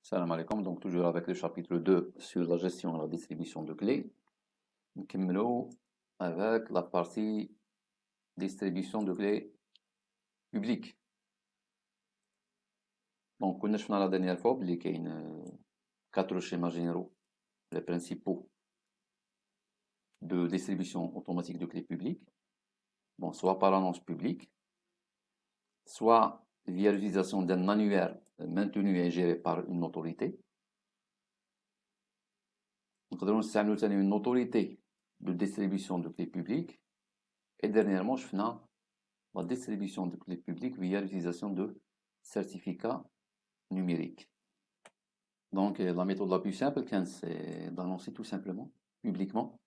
Salam alaikum, donc toujours avec le chapitre 2 sur la gestion et la distribution de clés. نكملوا avec la partie distribution de clés publiques. Donc كنا شفنا la dernière fois بلي كاين 4 schémas généraux, les principaux de distribution automatique de clés publiques. Bon, soit par annonce publique, soit via l'utilisation d'un annuaire maintenu et géré par une autorité. نقدروا نستعملوا ثاني une autorité de distribution de clés publiques. Et dernièrement, je fais la distribution de clés publiques via l'utilisation de certificats numériques. Donc, la méthode la plus simple, c'est d'annoncer tout simplement, publiquement,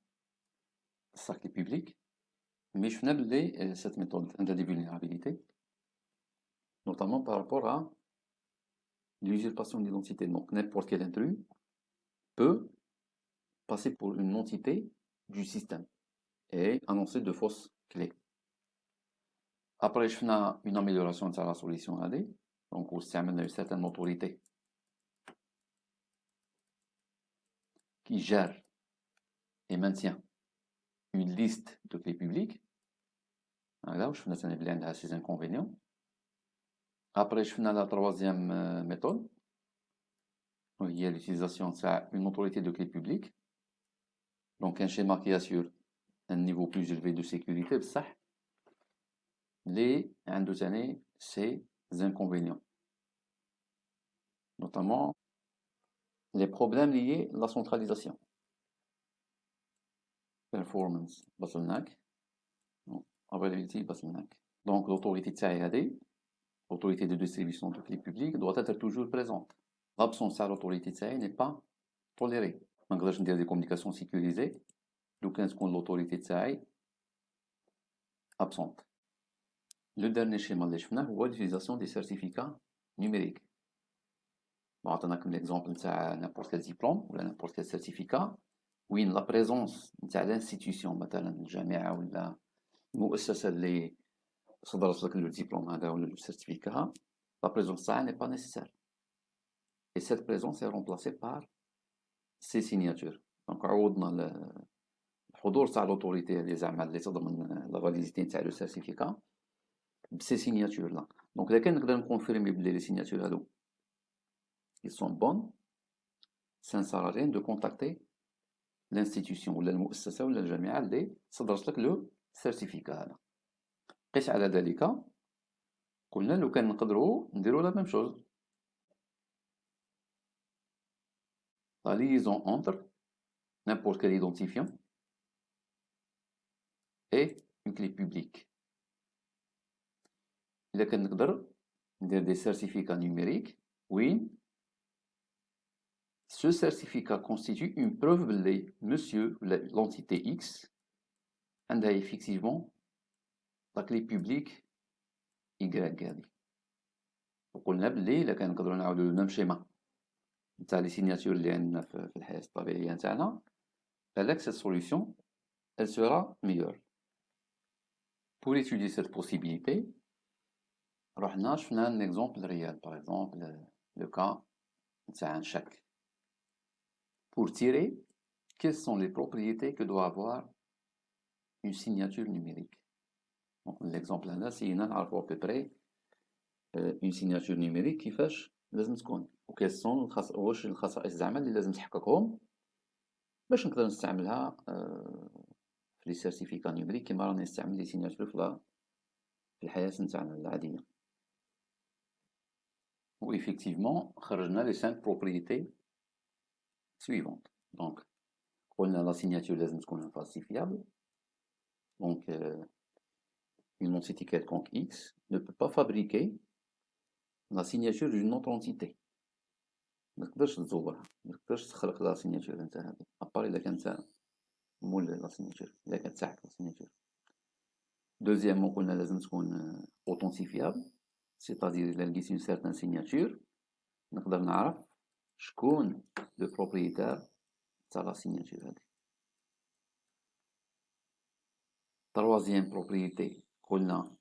sa clé publique. Mais je fais cette méthode des vulnérabilités, notamment par rapport à l'usurpation d'identité. Donc, n'importe quel intrus peut passer pour une entité du système et annoncer de fausses clés. Après, je fais une amélioration de la solution AD. Donc, on s'amène une certaine autorité qui gère et maintient une liste de clés publiques. Là, je fais ces inconvénients. Après, je fais la troisième méthode. Il y a l'utilisation d'une autorité de clés publiques. Donc, un schéma qui assure un niveau plus élevé de sécurité. Ça, les ces inconvénients. Notamment, les problèmes liés à la centralisation. Performance bottleneck. Availability bottleneck. Donc, l'autorité TAIAD, l'autorité de distribution de clés publiques, doit être toujours présente. L'absence de l'autorité TAI n'est pas tolérée. On peut dire des communications sécurisées, donc l'autorité TAI absente. Le dernier schéma de l'ECHFNA est l'utilisation des certificats numériques. On a comme l'exemple de n'importe quel diplôme ou n'importe quel certificat, où la présence de l'institution, par exemple, الجامعة ولا المؤسسة اللي صدرت لك الدبلوم هذا ولا le certificat, la présence n'est pas nécessaire. Et cette présence est remplacée par ces signatures. Donc, عوضنا الحضور تاع l'autorité اللي تضمن la validité تاع le certificat بسي signatures là. Donc, إذا كان نقدر نكونفيرمي بلي les signatures هادو ils sont bonnes, ça ne sert à rien de contacter l'institution ولا المؤسسة ولا الجامعة اللي صدرت لك le certificat هذا. قيس على ذلك قلنا لو كان نقدروا نديروا la même chose. La liaison entre n'importe quel identifiant et une clé publique. إلا كان نقدر ندير des certificats numériques, oui, ce certificat constitue une preuve بلي monsieur l'entité X عندها effectivement la clé publique Y هذه. وقلنا بلي إلا كان نقدروا نعاودوا لو ميم شيما نتاع لي سيناتور اللي عندنا في الحياة الطبيعية نتاعنا, avec cette solution, elle sera meilleure. Pour étudier cette possibilité, رحنا شفنا un exemple réel, par exemple le cas نتاع un chèque. Pour tirer, quelles sont les propriétés que doit avoir une signature numérique? Donc l'exemple là, c'est نعرفوا à peu près une signature numérique كيفاش لازم تكون, وكيف sont واش الخصائص زعما اللي لازم تحققهم باش نقدر نستعملها في لي سيرتيفيكا نيميريك كيما راني نستعمل لي سيناتور في الحياة نتاعنا العادية. و effectivement خرجنا les 5 propriétés suivantes. Donc قلنا la signature لازم تكون infalsifiable. Donc une entité quelconque X ne peut pas fabriquer la signature d'une autre entité. ما تقدرش تزورها, ما تقدرش تخلق لا signature نتاع هذه ابار الا كانت مول لا signature, الا كانت تاعك لا signature. Deuxièmement, قلنا لازم تكون authentifiable, c'est-à-dire إلا لقيت une certaine signature نقدر نعرف شكون le propriétaire تاع لا signature هذه. Troisième propriété, قلنا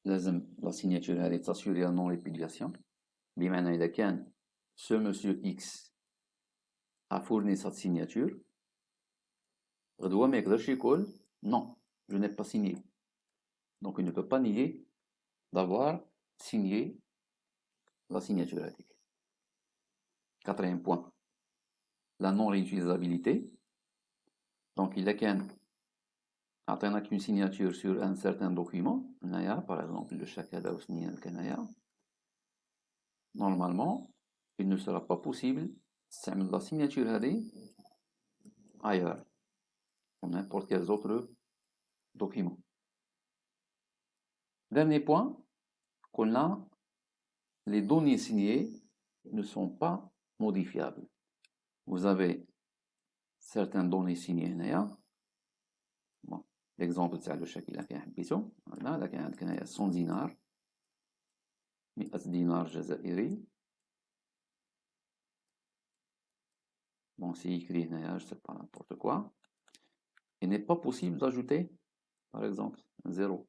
لازم لا signature هذه تاسيوري لا non répudiation, بمعنى إذا كان ce monsieur X a fourni cette signature, غدوة ما يقدرش يقول non, je n'ai pas signé. Donc il ne peut pas nier d'avoir signé la signature هذيك. Quatrième point, la non-réutilisabilité. Donc il a qu'un عطيناك une signature sur un certain document, par exemple le chèque هذا وسنين الكنايا. Normalement, il ne sera pas possible تستعمل la signature هذه ailleurs, pour n'importe quel autre document. Dernier point, qu'on a, les données signées ne sont pas modifiables. Vous avez certaines données signées هنايا. Bon, l'exemple تاع le chèque إلا كان حبيتو، هنا إلا كان عندك هنايا 100 دينار، 100 دينار جزائري. Bon, c'est écrit هنايا, je sais pas, n'importe quoi. Il n'est pas possible d'ajouter, par exemple, un zéro,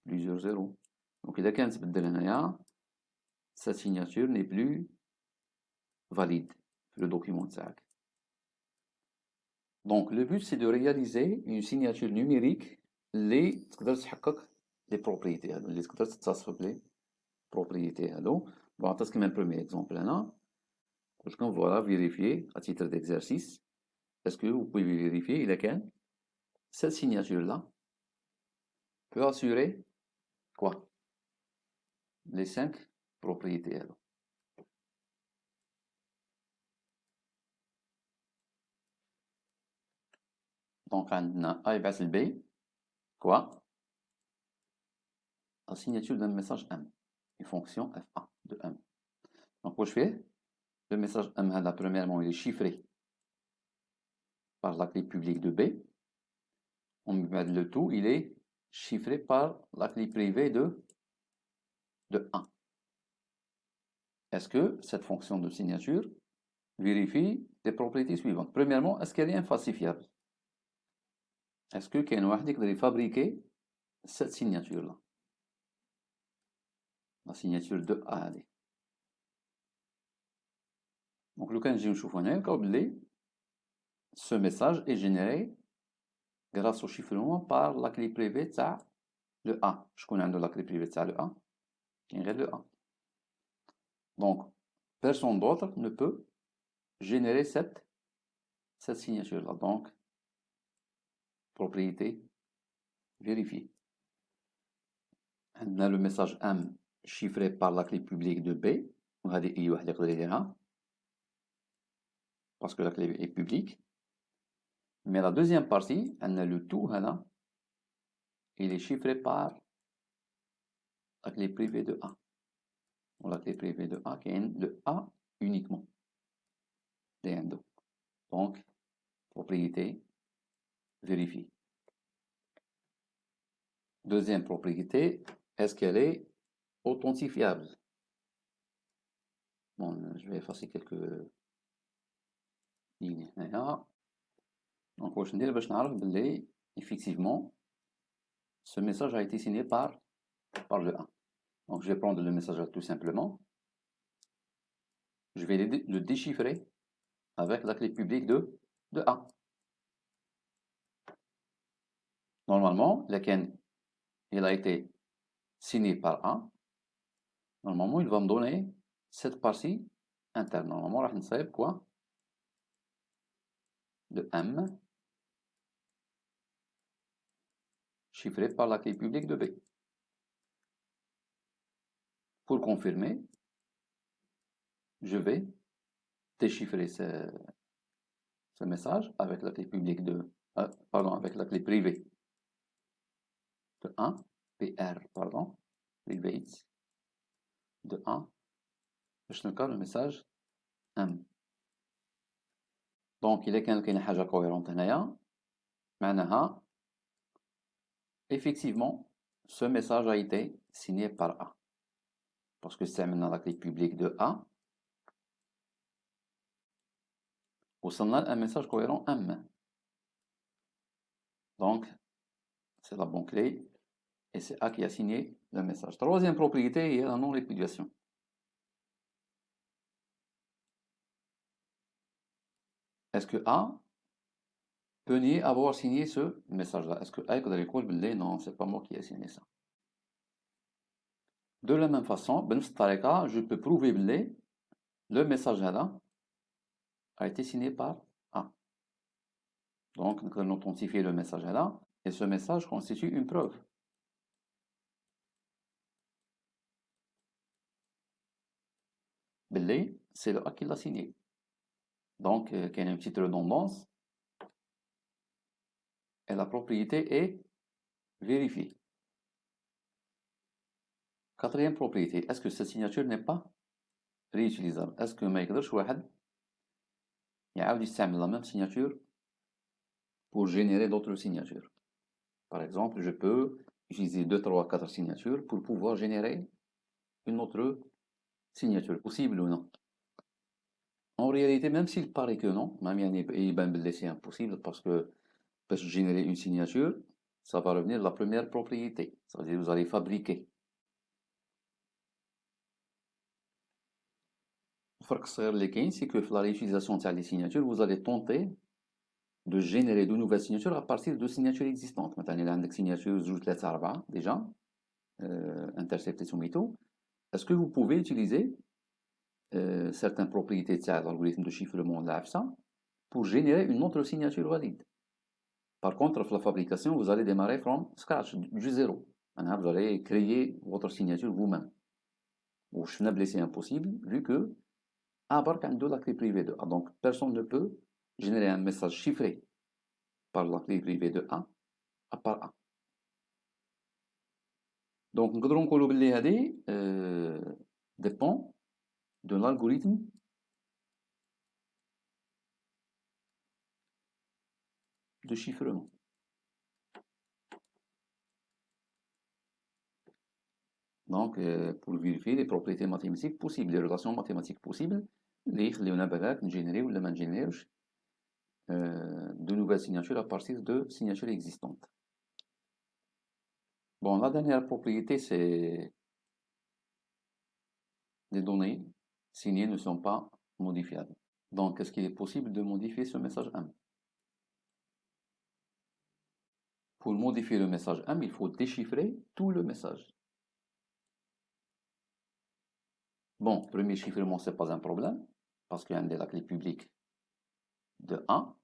plusieurs zéros. Donc إذا كان تبدل هنايا, cette signature n'est plus valide في le document تاعك. Donc le but c'est de réaliser une signature numérique اللي تقدر تحقق les propriétés هادو, اللي تقدر تتصف les propriétés هادو. Bon, عطيتك un premier exemple هنا. قلت لكم voilà, vérifier à titre d'exercice. Est-ce que vous pouvez vérifier إذا كان cette signature là peut assurer quoi? Les 5 propriétés هادو. Donc عندنا A يبعث ل B quoi? La signature d'un message M, une fonction FA de M. Donc, quoi je fais? Le message M, là, premièrement, il est chiffré par la clé publique de B. On met le tout, il est chiffré par la clé privée de 1. Est-ce que cette fonction de signature vérifie les propriétés suivantes? Premièrement, est-ce qu'elle est infalsifiable? Est-ce que quelqu'un va fabriquer cette signature-là? La signature de A. Donc, le cas de ce message est généré grâce au chiffrement par la clé privée de le A. Je connais la clé privée de le A. Il y a le A. Donc, personne d'autre ne peut générer cette signature-là. Donc, propriété vérifiée. On a le message M chiffré par la clé publique de B. Parce que la clé est publique. Mais la deuxième partie, on a le tout, il est chiffré par la clé privée de A. Ou la clé privée de A qui est le A uniquement. Donc, propriété vérifiée. Deuxième propriété, est-ce qu'elle est authentifiable? Bon, je vais effacer quelques lignes. Donc, je vais dire effectivement, ce message a été signé par le A. Donc, je vais prendre le message tout simplement. Je vais le déchiffrer avec la clé publique de A. Normalement, il a été signé par A. Normalement, il va me donner cette partie interne. Normalement, on va savoir quoi? De M chiffré par la clé publique de B. Pour confirmer, je vais déchiffrer ce message avec la clé publique avec la clé privée de 1, PR, pardon, private de 1, je ne le message M. Donc, il est quelqu'un qui est cohérente effectivement, ce message a été signé par A. Parce que c'est maintenant la clé publique de A. وصلنا un message cohérent M. Donc, c'est la bonne clé. Et c'est A qui a signé le message. Troisième propriété est la non-répudiation. est-ce que A peut nier avoir signé ce message-là? Est-ce que A peut dire non, c'est pas moi qui ai signé ça? De la même façon, je peux prouver que le message là a été signé par A. Donc, nous allons authentifier le message là, et ce message constitue une preuve. C'est le A qui l'a signé. Donc, il y a une petite redondance, et la propriété est vérifiée. Quatrième propriété, est-ce que cette signature n'est pas réutilisable? Est-ce que ما يقدرش واحد يعاود يستعمل la même signature pour générer d'autres signatures? Par exemple, je peux utiliser 2, 3, 4 signatures pour pouvoir générer une autre signature. Possible ou non? En réalité, même s'il paraît que non, c'est impossible parce que pour générer une signature, ça va revenir la première propriété. C'est-à-dire que vous allez fabriquer. Le فرق الصغير اللي كاين c'est que la réutilisation des signatures, vous allez tenter de générer de nouvelles signatures à partir de signatures existantes. مثلا إذا عندك signature 2 3 4 déjà interceptées sous mytho, est-ce que vous pouvez utiliser certaines propriétés de l'algorithme de chiffrement de l'AFSA pour générer une autre signature valide? Par contre, la fabrication, vous allez démarrer from scratch, du zéro. Vous allez créer votre signature vous-même. C'est impossible vu que A de la clé privée de A. Donc, personne ne peut générer un message chiffré par la clé privée de A à part A. Donc, nous allons que dépend de l'algorithme de chiffrement. Donc, pour vérifier les propriétés mathématiques possibles, les relations mathématiques possibles, les générer ou les générer de nouvelles signatures à partir de signatures existantes. Bon, la dernière propriété, c'est les données signées ne sont pas modifiables. Donc, est-ce qu'il est possible de modifier ce message M? Pour modifier le message M, il faut déchiffrer tout le message. Bon, premier chiffrement, ce n'est pas un problème, parce qu'il y a la clé publique de 1.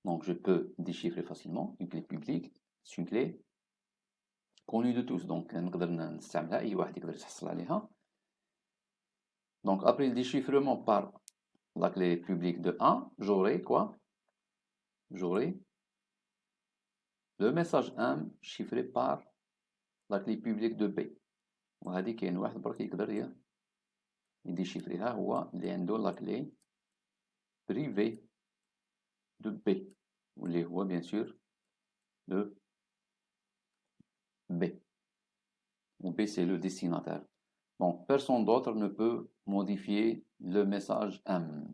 Donc, je peux déchiffrer facilement une clé publique. C'est une clé connue de tous. Donc, donc après le déchiffrement par la clé publique de 1, j'aurai quoi? J'aurai le message M chiffré par la clé publique de B. وهذه كاين واحد برك يقدر يديشيفريها هو اللي عنده la clé privée de B واللي هو bien sûr de B. Où B c'est le destinataire. Donc personne d'autre ne peut modifier le message M.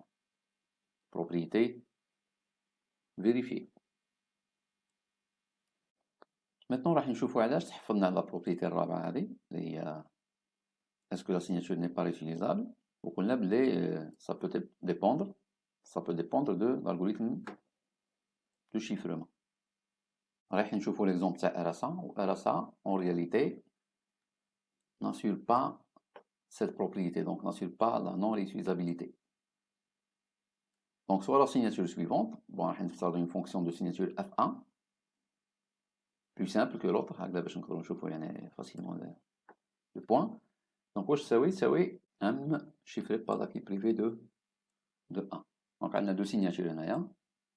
Propriété vérifiée. Maintenant راح نشوفوا علاش تحفظنا على la propriété الرابعة هذه اللي هي est-ce que la signature n'est pas réutilisable? وقلنا بلي ça peut dépendre de l'algorithme de chiffrement. راح نشوفوا l'exemple تاع RSA و RSA en réalité n'assure pas cette propriété, donc n'assure pas la non-réutilisabilité. Donc soit la signature suivante, bon, راح نستخدم une fonction de signature F1 plus simple que l'autre, هكذا باش نقدروا نشوفوا يعني facilement le point. Donc واش تساوي M chiffré par la clé privée de 1. Donc on a deux signatures هنايا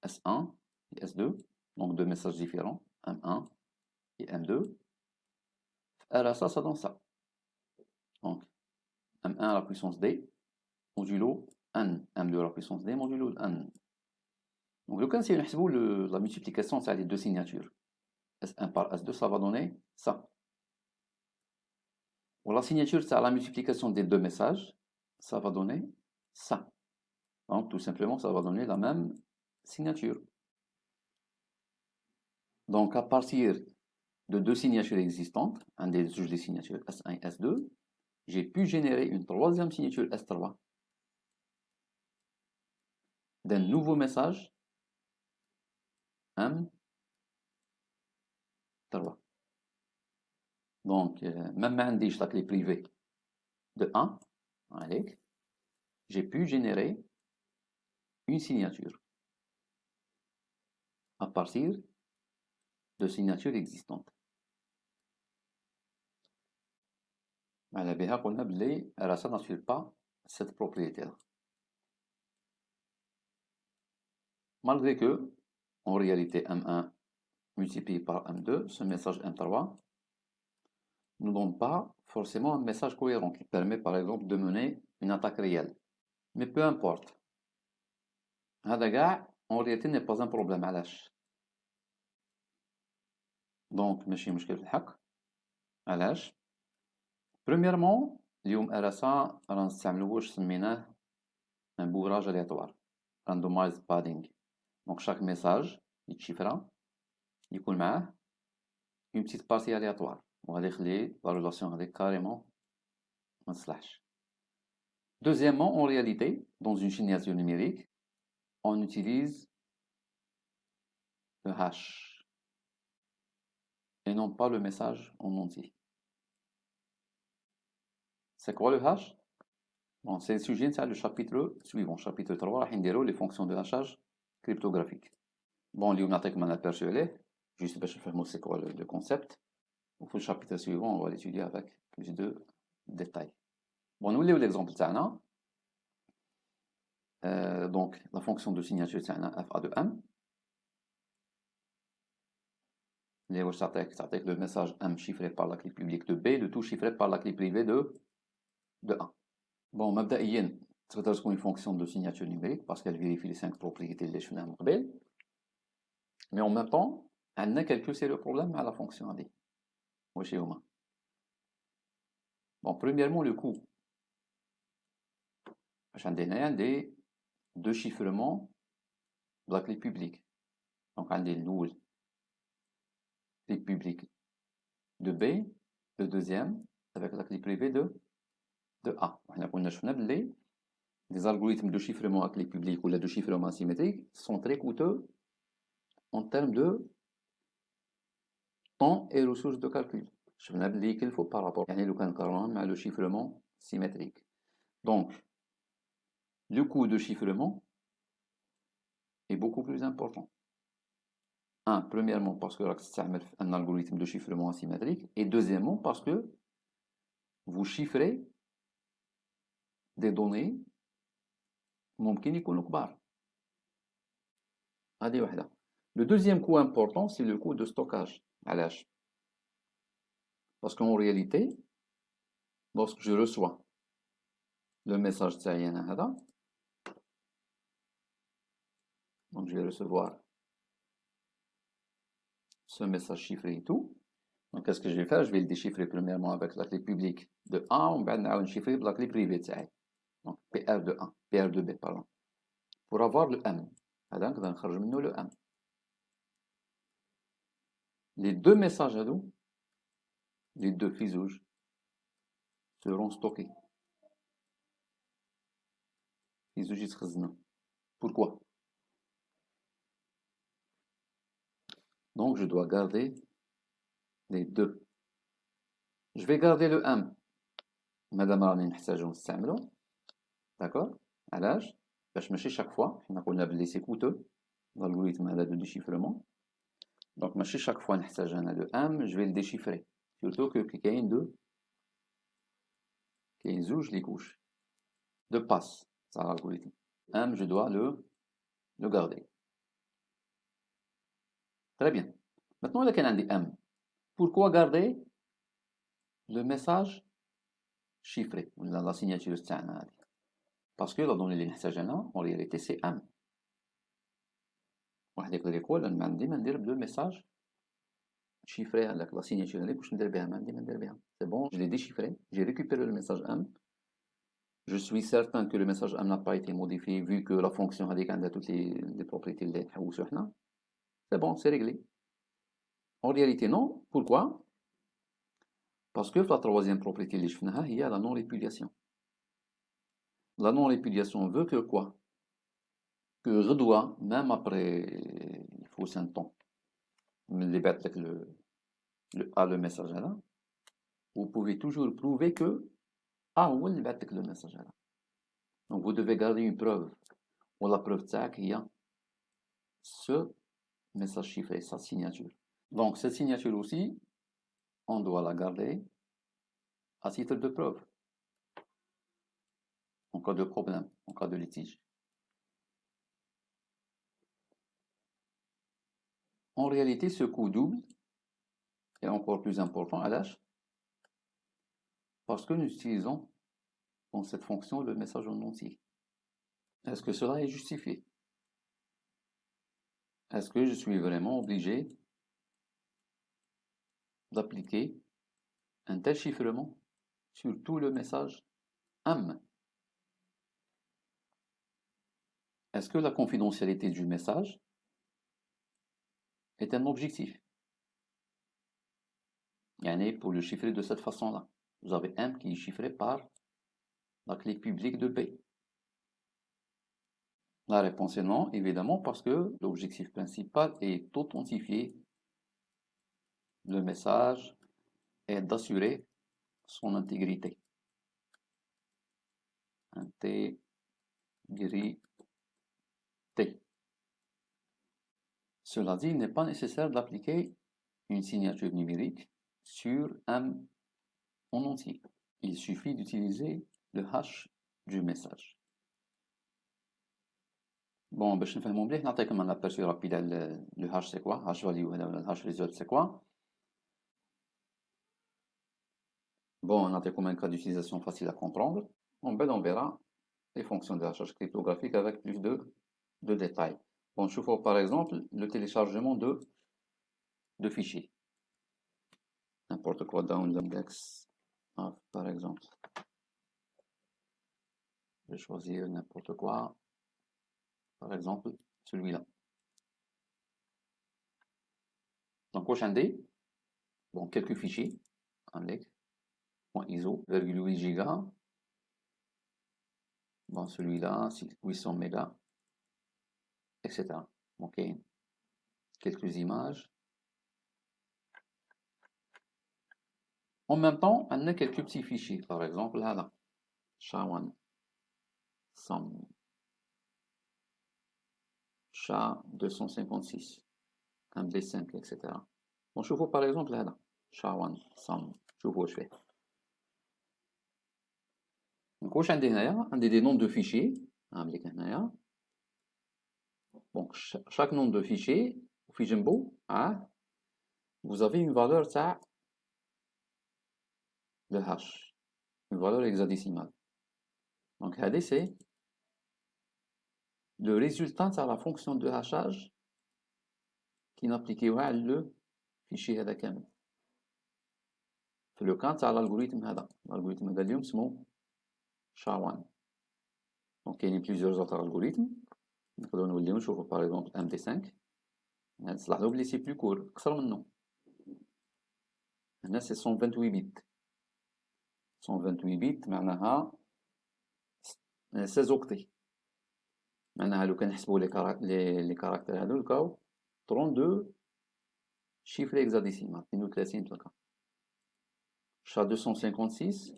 S1 et S2, donc deux messages différents, M1 et M2. RSA ça donne ça. Donc M1 à la puissance D modulo N, M2 à la puissance D modulo N. Donc le cas si on la multiplication c'est les deux signatures S1 par S2, ça va donner ça. Pour la signature, c'est la multiplication des deux messages, ça va donner ça. Donc tout simplement, ça va donner la même signature. Donc à partir de deux signatures existantes, un des juges des signatures S1 et S2, j'ai pu générer une troisième signature S3. d'un nouveau message M3. Donc, même عنديش la clé privée de 1, allez, j'ai pu générer une signature à partir de signatures existantes. على بها قلنا بلي راه ça n'assure pas cette propriété-là. Malgré que, en réalité, M1 multiplié par M2, ce message M3 ne nous donne pas forcément un message cohérent qui permet par exemple de mener une attaque réelle. Mais peu importe. هذا كاع en réalité n'est pas un problème. علاش؟ donc ماشي مشكل في الحق. علاش؟ premièrement اليوم RSA راه نستعملو واش سميناه un bourrage aléatoire, randomized padding. donc chaque message يتشفرا يكون معاه une petite partie aléatoire وغادي يخلي la relation هذيك carrément ما تصلحش. Deuxièmement, en réalité, dans une signature numérique, on utilise le hash et non pas le message en entier. C'est quoi le hash? Bon, c'est le sujet du chapitre suivant, chapitre 3, les fonctions de hachage cryptographique. Bon, اليوم نعطيكم un aperçu عليه, juste باش نفهموا c'est quoi le concept. Pour le chapitre suivant, on va l'étudier avec plus de détails. Bon, nous l'exemple تاعنا. Donc, la fonction de signature تاعنا fa de m. اللي واش تعطيك le message m chiffré par la clé publique de b, le tout chiffré par la clé privée de 1. Bon, مبدئيا تقدر تكون une fonction de signature numérique parce qu'elle vérifie les 5 propriétés اللي شفناهم من قبل. Mais en même temps, عندنا quelques sérieux problèmes à la fonction هذه. واش هما؟ Bon, premièrement, le coût. باش عندي deux chiffrements de la clé publique. Donc عندي الأول clé publique de B, le deuxième avec la clé privée de A. On a vu les algorithmes de chiffrement à clé publique ou de chiffrement asymétrique sont très coûteux en termes de temps et ressources de calcul. Je vous ai qu'il faut par rapport à le chiffrement symétrique. Donc, le coût de chiffrement est beaucoup plus important. Premièrement, parce que c'est un algorithme de chiffrement asymétrique, et deuxièmement, parce que vous chiffrez des données ممكن يكونوا كبار. هذه واحدة. Le deuxième coût important, c'est le coût de stockage. علاش؟ Parce qu'en réalité, lorsque je reçois le message تاعي أنا هذا, donc je vais recevoir ce message chiffré et tout. Donc qu'est-ce que je vais faire? Je vais le déchiffrer premièrement avec la clé publique de 1, on va le chiffrer avec la clé privée تاعي. Donc PR de 1, PR de B, pardon. Pour avoir le M. هذا نقدر نخرج منه le M. Les deux messages هادو, les deux فيزوج seront stockés. فيزوج يتخزنوا. Pourquoi? Donc je dois garder les deux. Je vais garder le M. مادام راني نحتاجو نستعملو. D'accord? علاش؟ باش ماشي chaque fois, حنا قلنا بلي c'est coûteux l'algorithme هذا de déchiffrement. Donc ماشي chaque fois نحتاج أنا le M, je vais le déchiffrer. Surtout que كاين زوج les couches de passe sur l'algorithme. M, je dois le garder. Très bien. Maintenant, il y a un M. Pourquoi garder le message chiffré, la signature تاعنا هذه? Parce que la donnée اللي نحتاجها en réalité c'est M. واحد يقدر يقول أنا ما عندي ما ندير بلو message chiffré هذاك la signature هذيك واش ندير بها؟ ما عندي ما ندير بها. C'est bon, je l'ai déchiffré, j'ai récupéré le message M. Je suis certain que le message M n'a pas été modifié vu que la fonction هذيك عندها toutes les propriétés اللي نحوسو حنا. C'est bon, c'est réglé. En réalité, non. Pourquoi? Parce que la troisième propriété اللي شفناها هي la non-répudiation. La non-répudiation veut que quoi? que غدوة même après il faut 5 ans اللي بعت لك le message هذا vous pouvez toujours prouver que هو اللي بعت لك le message هذا. Donc vous devez garder une preuve ou la preuve تاعك هي ce message chiffré, sa signature. Donc cette signature aussi on doit la garder à titre de preuve en cas de problème, en cas de litige. En réalité, ce coup double est encore plus important à l'âge parce que nous utilisons dans cette fonction le message en entier. Est-ce que cela est justifié? Est-ce que je suis vraiment obligé d'appliquer un tel chiffrement sur tout le message M? Est-ce que la confidentialité du message est un objectif? Yani pour le chiffrer de cette façon-là, vous avez M qui est chiffré par la clé publique de B. La réponse est non, évidemment, parce que l'objectif principal est d'authentifier le message et d'assurer son intégrité. Intégrité. Cela dit, il n'est pas nécessaire d'appliquer une signature numérique sur M en entier. Il suffit d'utiliser le hash du message. Bon, باش نفهمو مليح نعطيكم un aperçu rapide على le hash c'est quoi, hash value هذا ولا le hash result c'est quoi. Bon, نعطيكم un cas d'utilisation facile à comprendre. On verra les fonctions de hachage cryptographique avec plus de détails. Bon, je vois par exemple le téléchargement de fichiers. N'importe quoi, download.exe, par exemple. Je vais choisir n'importe quoi. Par exemple, celui-là. Donc, bon, quelques fichiers. .iso, 8 giga. Bon, celui-là, 800 mégas, etc. Ok. Quelques images. En même temps, on a quelques petits fichiers. Par exemple, là, SHA-1, SOM, SHA-256, MD5, etc. Bon, je vois par exemple là, SHA-1, SOM, je vois je fais. Donc, واش عندي هنايا عندي des noms de fichiers. عندك هنايا. Donc, chaque nom de fichier, في جنبو, vous avez une valeur تاع le hash, une valeur hexadécimale. Donc, هذه c'est le résultat de la fonction de hachage qui n'applique pas le fichier هذا كامل. في le cas تاع l'algorithme هذا, l'algorithme هذا اليوم اسمه SHA-1. Donc, il y a plusieurs autres algorithmes. نقدروا نوليو نشوفوا par exemple MD5. تلاحظوا بلي سي بلو كور, أكثر منه. هنا c'est 128 bits. 128 bits معناها 16 octets. معناها لو كنحسبوا لي كاركتير هادو لقاو 32 chiffres hexadécimales. 32 تلقى. SHA-256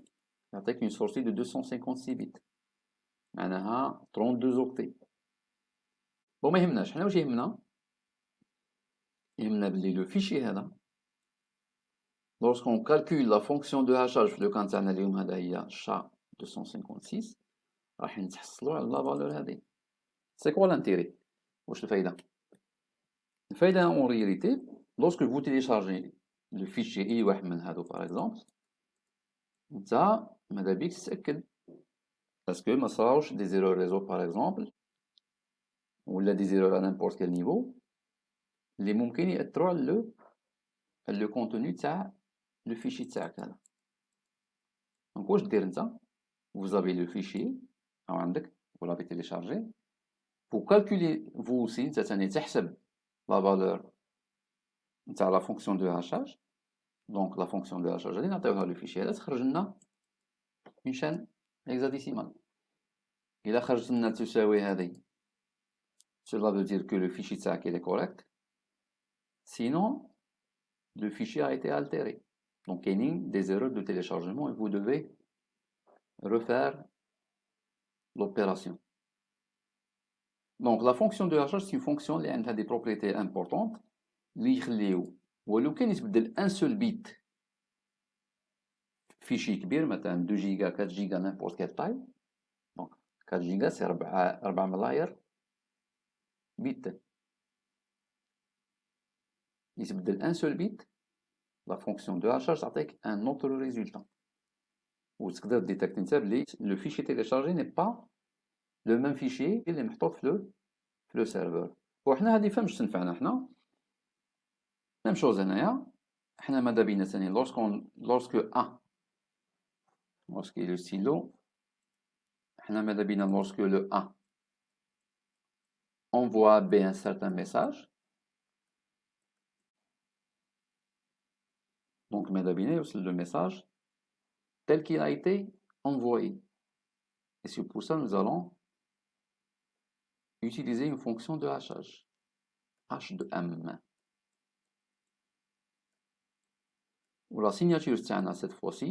يعطيك une sortie de 256 bits. معناها 32 octets. bon ما يهمناش, حنا واش يهمنا بلي لو فيشي هذا lorsqu'on calcule la fonction de hachage في لو كان تاعنا اليوم هذا هي SHA-256 راح نتحصلوا على لا فالور هذه. c'est quoi l'intérêt? واش الفايدة؟ الفايدة en réalité lorsque vous téléchargez le fichier اي واحد من هادو par exemple نتا ماذا بيك تتأكد parce que ما صراوش des erreurs réseau par exemple ولا des erreurs à n'importe quel niveau اللي ممكن يأثروا على le contenu تاع le fichier تاعك هذا. donc واش دير نتا vous avez le fichier أو عندك vous l'avez téléchargé pour calculer vous aussi نتا ثاني تحسب la valeur نتاع la fonction de hachage. donc la fonction de hachage هذه نعطيوها le fichier هذا تخرج لنا une chaîne hexadécimale. إلا خرجت لنا تساوي هذه cela veut dire que le fichier تاعك est correct. Sinon, le fichier a été altéré. Donc, il y a des erreurs de téléchargement et vous devez refaire l'opération. Donc, la fonction de hachage, c'est une fonction qui a des propriétés importantes. ولو كان يتبدل un seul bit fichier كبير مثلا 2 جيجا 4 جيجا n'importe quelle taille. Donc 4 جيجا c'est 4 ملاير bit. يتبدل un seul bit, la fonction de hachage تعطيك un autre résultat. وتقدر ديتاكتي نتا بلي le fichier téléchargé n'est pas le même fichier اللي محطوط في le serveur. وحنا هذه فهمش تنفعنا حنا. Même chose هنايا. حنا ماذا بينا ثاني lorsque lorsqu'il y a le stylo, lorsque le A envoie à B un certain message, donc le message tel qu'il a été envoyé. Et c'est pour ça que nous allons utiliser une fonction de hachage, H de M. Ou la signature cette fois-ci,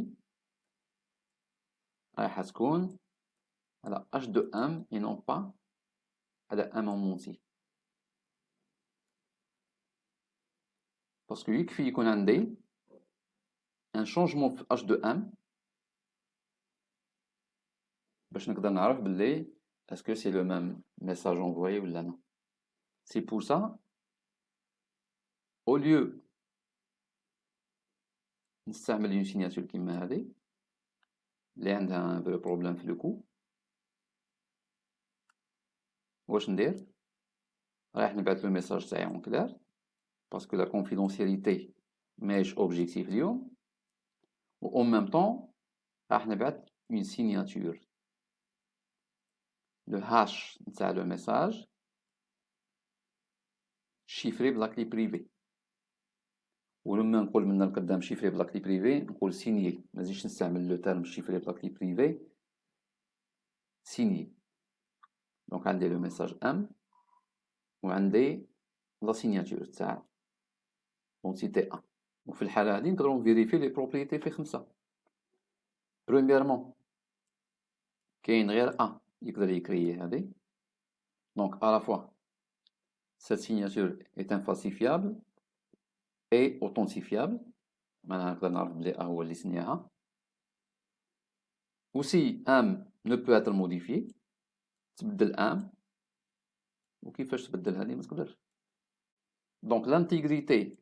elle هتكون على H de M et non pas على M en entier. Parce que يكفي يكون عندي un changement في H de M باش نقدر نعرف باللي est-ce que c'est le même message envoyé ou non. C'est pour ça, au lieu نستعمل une signature كيما هذه اللي عندها un vrai problème في le coup, واش ندير؟ رايح نبعث له ميساج تاعي en clair parce que la confidentialité ماهيش objectif اليوم, و en même temps راح نبعث une signature. Le hash نتاع le message chiffré بلا clé privée. ولما نقول من القدام chiffré بلا clé privée نقول signé, ما نزيدش نستعمل le terme chiffré بلا clé privée, signé. Donc عندي le message M وعندي la signature تاع l'entité A. وفي الحالة هذه نقدروا نفيريفي لي بروبريتي في 5. Premièrement, كاين غير A يقدر يكري هذه. Donc à la fois cette signature est infalsifiable et authentifiable. معناها نقدر نعرف بلي A هو اللي سنياها. Aussi M ne peut être modifié. تبدل M وكيفاش تبدل هذه ما تقدرش. Donc l'intégrité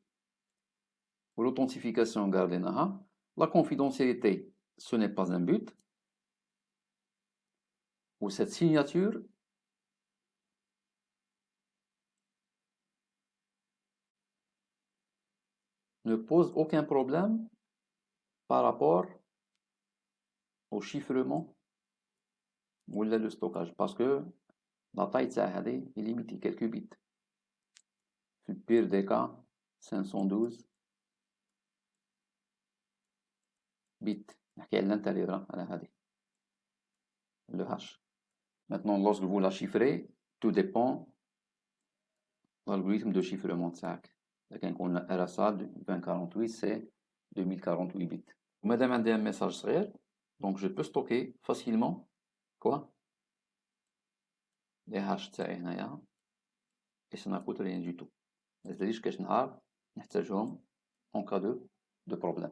ou l'authentification قاردينها. La confidentialité, ce n'est pas un but. Ou cette signature ne pose aucun problème par rapport au chiffrement ou le stockage, parce que la taille est limitée, quelques bits. Dans le pire des cas, 512 bits. نحكي à l'intérieur, le hash. Maintenant, lorsque vous la chiffrez, tout dépend de l'algorithme de chiffrement تاعك. لكن قلنا RSA 2048 c'est 2048 bits. Madame a un message صغير, donc je peux stocker facilement quoi? Les hash تاعي هنايا et ça n'a coûte rien du tout. C'est-à-dire que نهار نحتاجهم en cas de problème.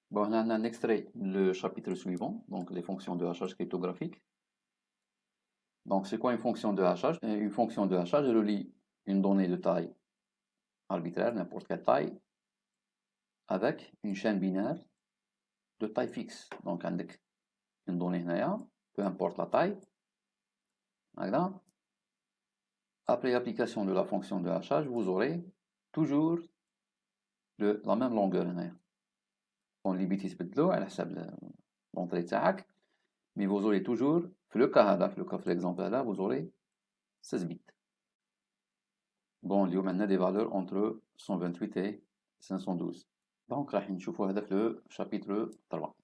Bon, on a un extrait, le chapitre suivant, donc les fonctions de hachage cryptographique. Donc, c'est quoi une fonction de hachage? Une fonction de hachage relie une donnée de taille arbitraire, n'importe quelle taille, avec une chaîne binaire de taille fixe. Donc, avec une donnée هنايا, peu importe la taille. Voilà. Après l'application de la fonction de hachage, vous aurez toujours la même longueur هنايا. Les bits يتبدلوا على حساب l'entrée تاعك, mais vous aurez toujours, في le cas هذا, في le cas de l'exemple هذا, vous aurez 16 bits. Bon, اليوم عندنا des valeurs entre 128 et 512. Donc راح نشوفوا هذا في le chapitre 3.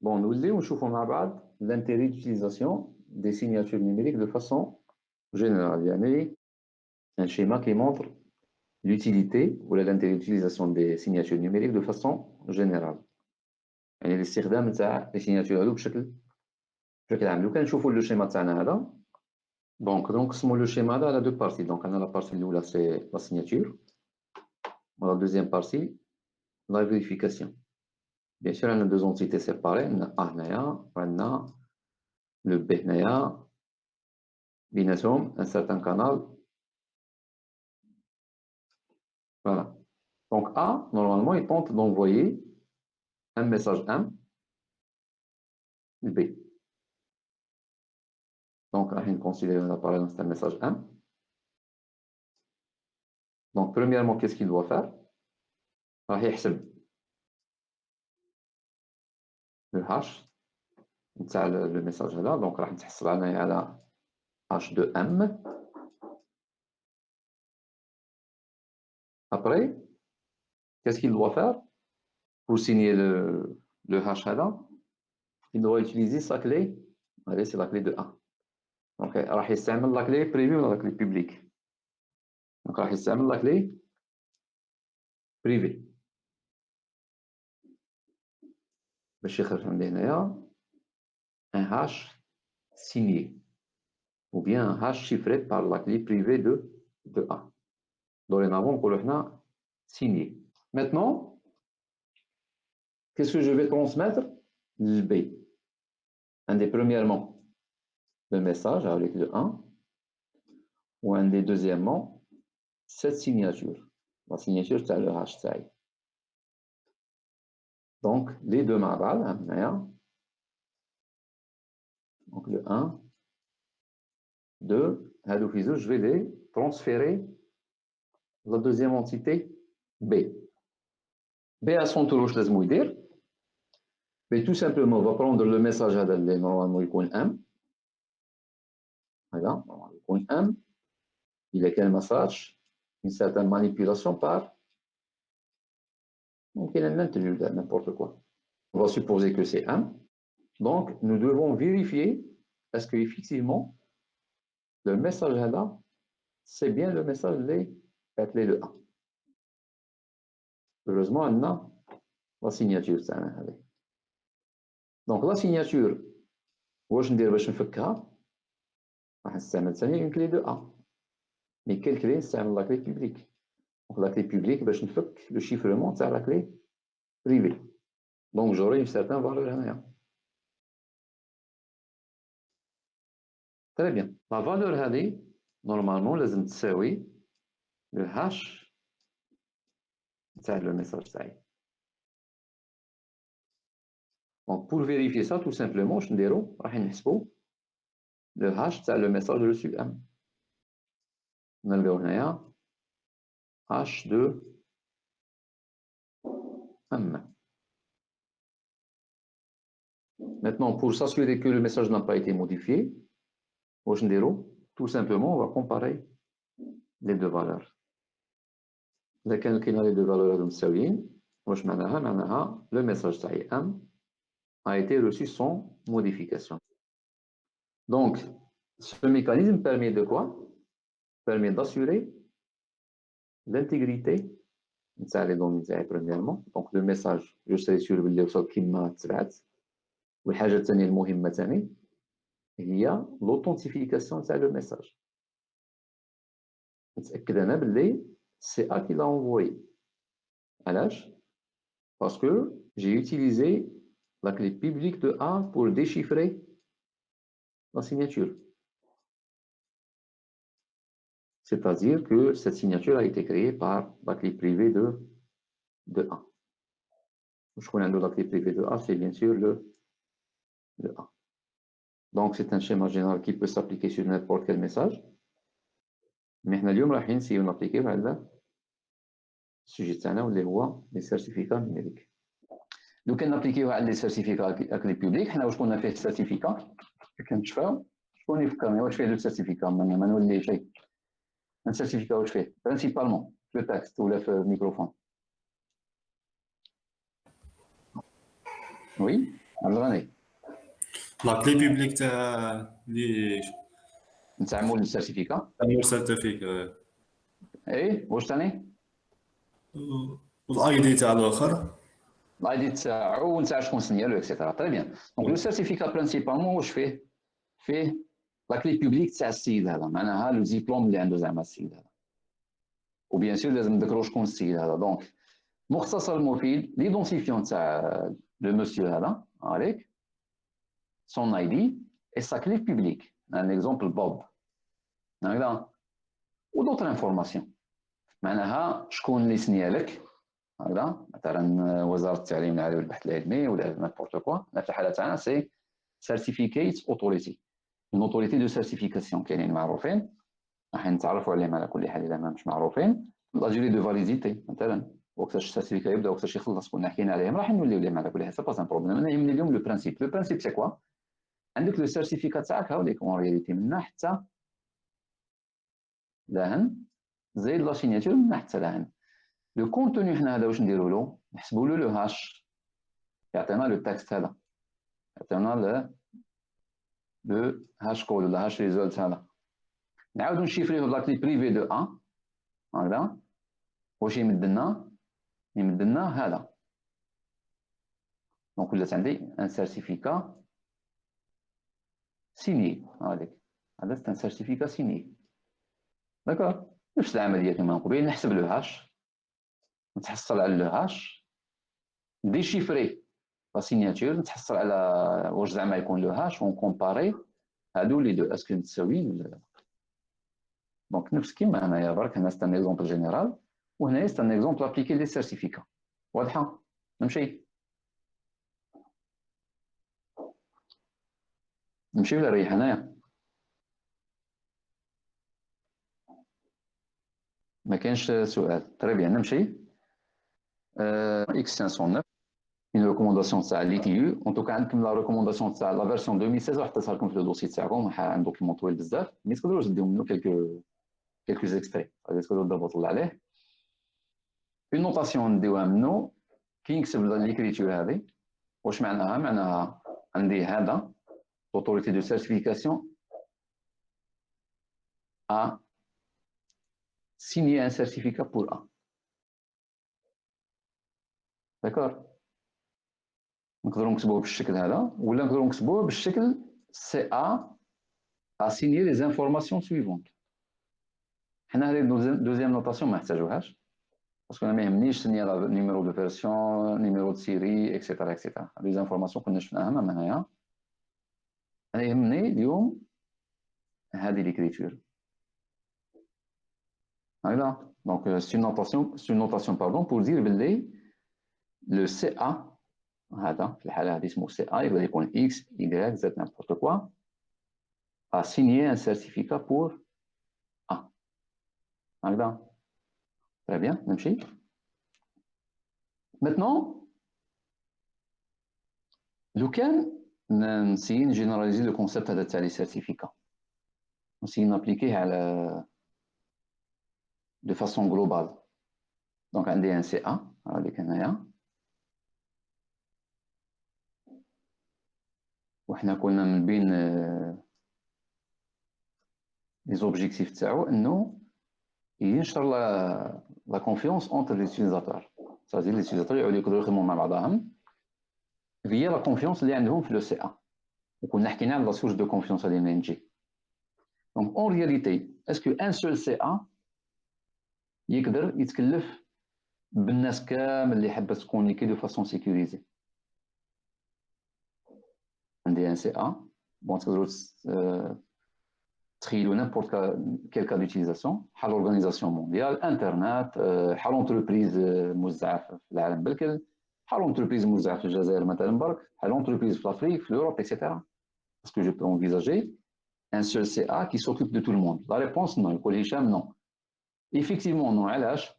Bon, نوليو نشوفوا مع بعض l'intérêt d'utilisation des signatures numériques de façon générale. Il y a un schéma qui montre l'utilité ou l'intérêt d'utilisation des signatures numériques de façon générale. يعني الاستخدام تاع les signatures هذو بشكل عام. لو كان نشوفوا لو شيما تاعنا هذا دونك نقسموا لو شيما هذا على دو بارتي. دونك عندنا لا بارتي الاولى سي لا سيغناتور ولا دوزيام بارتي لا فيريفيكاسيون. بيان سور عندنا دو زونتيتي سيباري، عندنا ا هنايا وعندنا لو بي هنايا بيناتهم ان سارتان كانال. Voilà. Donc A, normalement, il tente d'envoyer un message M, B. Donc, on considère l'appareil c'est un message M. Donc, premièrement, qu'est-ce qu'il doit faire? Il يحسب le hash نتاع le message là. Donc, راح نتحصل على H de M. Après, qu'est-ce qu'il doit faire pour signer le hash là? Il doit utiliser sa clé. Allez, c'est la clé de A. Donc, راح يستعمل la clé privée ou la clé publique. Donc, راح يستعمل la clé privée. باش يخرج عندي هنايا un hash signé ou bien un hash chiffré par la clé privée de A. Dorénavant, on peut signé. Maintenant, qu'est-ce que je vais transmettre? Le B. Premièrement, le message avec le 1 ou deuxièmement, cette signature. La signature, c'est le hash tag. Donc, les deux marabouts, donc le 1, 2, je vais les transférer la deuxième entité B. B à son tour, je vais dire. Mais tout simplement, on va prendre le message à normalement il est M. Voilà, il est M. Il est quel message? Une certaine manipulation par. Donc, il y a n'importe quoi. On va supposer que c'est M. Donc, nous devons vérifier est-ce qu'effectivement, le message là, c'est bien le message appelé le 1. Heureusement, on a la signature. Donc, la signature, واش ندير باش نفكها؟ راح نستعمل ثاني une clé de A. Mais quelle clé? نستعمل la clé publique. Donc, la clé publique, باش نفك le chiffrement تاع la clé privée. Donc, j'aurai une certaine valeur هنايا. Très bien. La valeur هذه normalement لازم تساوي le hash تاع le message تاعي. Donc, pour vérifier ça, tout simplement, je vais le hash, c'est le message reçu M. On a le hash de M. Maintenant, pour s'assurer que le message n'a pas été modifié, tout simplement, on va comparer les deux valeurs. Lesquelles les deux valeurs le message M a été reçu sans modification. Donc, ce mécanisme permet de quoi? Permet d'assurer l'intégrité les données premièrement. Donc, le message, je serai sûr باللي وصل كما تبعت. والحاجة الثانية المهمة ثاني هي l'authentification تاع le message. نتأكد أنا باللي c'est A qui l'a envoyé. علاش؟ Parce que j'ai utilisé la clé publique de A pour déchiffrer la signature. C'est-à-dire que cette signature a été créée par la clé privée de A. Je connais la clé privée de A, c'est bien sûr le A. Donc, c'est un schéma général qui peut s'appliquer sur n'importe quel message. Mais nous allons essayer d'appliquer le sujet اللي هو les certificats numériques. Donc, on applique les certificats avec les publics. Nous avons fait le certificat. كنتشفاو شكون يفكرني واش فيه لو سيرتيفيكا ما نولي شيء. Un certificat واش فيه principalement le texte ou le microphone. Oui, alors لا كلي بيبليك تاع لي نتعاملوا للسيرتيفيكا. تعمل سيرتيفيك اي واش ثاني؟ والاي دي تاع الاخر. الاي دي تاعو ونتاع شكون سنيالو اكسيتيرا. تري بيان. دونك لو سيرتيفيكا برينسيبالمون واش فيه؟ فيه لا كلي بيبليك تاع السيد هذا، معناها لو ديبلوم اللي عنده زعما السيد هذا. وبيان سور لازم نذكروا شكون السيد هذا. دونك مختصر المفيد ليدونتيفيون تاع لو مسيو هذا عليك son ID et sa clé publique. Un exemple Bob. هكذا. ودوطر انفورماسيون معناها شكون اللي سنيالك هكذا، مثلا وزاره التعليم العالي والبحث العلمي ولا نابورت كوا. في الحاله تاعنا سي سيرتيفيكيت اوتوريتي، اون اوتوريتي دو سيرتيفيكاسيون كاينين معروفين راح نتعرفوا عليهم على كل حال. اذا ما مش معروفين لا جوري دو فاليديتي مثلا وقتاش السيرتيفيكا يبدا وقتاش يخلص كنا حكينا عليهم راح نوليو لهم على كل حال. سي با ان بروبليم. انا يهمني اليوم لو برانسيب. لو برانسيب سي كوا؟ عندك لو سيرتيفيكا تاعك هاوليك اون رياليتي من حتى لهن زائد لا سيناتور من حتى لهن. لو كونتوني حنا هذا واش نديروا له؟ نحسبوا له لو هاش، يعطينا لو تكست هذا، يعطينا لو هاش كود ولا هاش ريزولت هذا. نعاودوا نشيفريوه بلاكلي بريفي دو ان هكذا. واش يمد لنا؟ يمد لنا هذا. دونك ولات عندي ان سيرتيفيكا سيني. هذيك هذا سي ان سيرتيفيكا سيني. داكور. نفس العمليه كما قبيل. نحسب لو هاش، نتحصل على لو هاش، ديشيفري لا سيناتور، نتحصل على واش زعما يكون لو هاش ونكومباري هادو لي دو اسكو متساويين ولا لا. دونك نفس كيما هنايا برك. هنا سي ان اكزومبل جينيرال وهنايا سي ان اكزومبل ابليكي لي سيرتيفيكا. واضحه؟ نمشي ولا ريح هنايا؟ ما كاينش سؤال. تري بيان نمشي. اكس 509 une recommandation تاع لي تي يو. ان توكا عندكم لا ريكومونداسيون تاع لا فيرسيون 2016 وحطيتها لكم في لو دوسي تاعكم. عن دوكيمون طويل بزاف مي تقدروا تديو منه كيلكو زيكستري غادي تقدروا دابا طلع عليه. اون نوتاسيون نديوها منه كي نكتب ليكريتور هذه. واش معناها؟ معناها عندي هذا l'autorité de certification a signé un certificat pour A. D'accord. نقدروا نكتبوه بالشكل هذا ولا نقدروا نكتبوه بالشكل سي a signé les informations suivantes. حنا هذه دوزيام نوتاسيون ما نحتاجوهاش باسكو انا ما يهمنيش سني نيميرو دو فيرسيون نيميرو دو سيري اكسيتيرا اكسيتيرا. هذه زانفورماسيون كنا شفناها من هنايا. انا يهمني اليوم هذه ليكريتور هكذا. دونك سي une notation pardon pour dire باللي لو سي ا هذا في الحاله هذه اسمه سي ا يقدر يكون اكس واي زد نابورت كوا a signé un certificat pour A. هكذا. Très bien. نمشي. Maintenant لو كان نسيي نجينيراليزي لو كونسيبت هذا تاع لي سيرتيفيكا نسيي نابليكيه على دو فاسون جلوبال. دونك عندي ان سي ا هذيك هنايا وحنا كنا من بين لي زوبجيكتيف تاعو انه ينشر لا كونفيونس اونتر لي زوتيزاتور. سازي لي زوتيزاتور يعاودوا يقدروا يخدموا مع بعضهم فيا لا كونفيونس اللي عندهم في لو سي ا. وكنا حكينا على لا سورس دو كونفيونس هذه منين تجي. دونك اون رياليتي اسكو ان سول سي ا يقدر يتكلف بالناس كامل اللي حابه تكونيكي دو فاسون سيكوريزي. عندي ان سي ا بون تقدروا تخيلوا نيمبورت كيل كا دوتيليزاسيون بحال اورغانيزاسيون مونديال انترنت بحال اونتربريز موزعه في العالم بالكل بحال اونتربريز موزعه في الجزائر مثلا برك بحال اونتربريز في لافريك في لوروب اكسيتيرا. اسكو جو بو انفيزاجي ان سول سي ا كي سوكوب دو تو الموند؟ لا ريبونس نو. يقول هشام نو. ايفيكتيفمون نو. علاش؟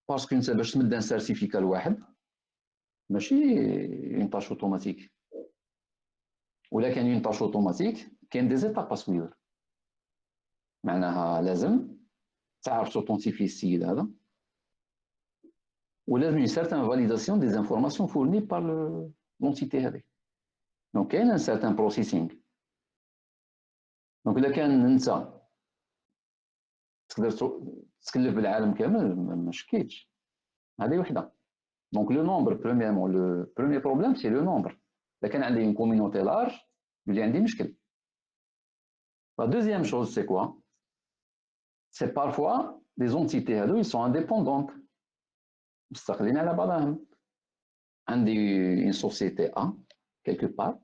باسكو انت باش تمد ان سيرتيفيكا لواحد ماشي اون طاش اوتوماتيك ولا كان اون طاش اوتوماتيك كاين دي زيتاب اسويور. معناها لازم تعرف توتونتيفي السيد هذا ولازم une certaine validation des informations fournies par l'entité هذه. دونك كاين ان سارتان بروسيسينغ. دونك الا كان انت تقدر تكلف بالعالم كامل ما شكيتش. هذه وحده. دونك لو نومبر بريميرمون لو بروميير بروبليم سي لو نومبر. الا كان عندي اون كوميونيتي لارج يولي عندي مشكل. لا دوزيام شوز سي كوا؟ سي بارفوا لي زونتيتي هادو ils sont indépendants مستقلين على بعضهم. عندي اون سوسيتي ا كيلكو بار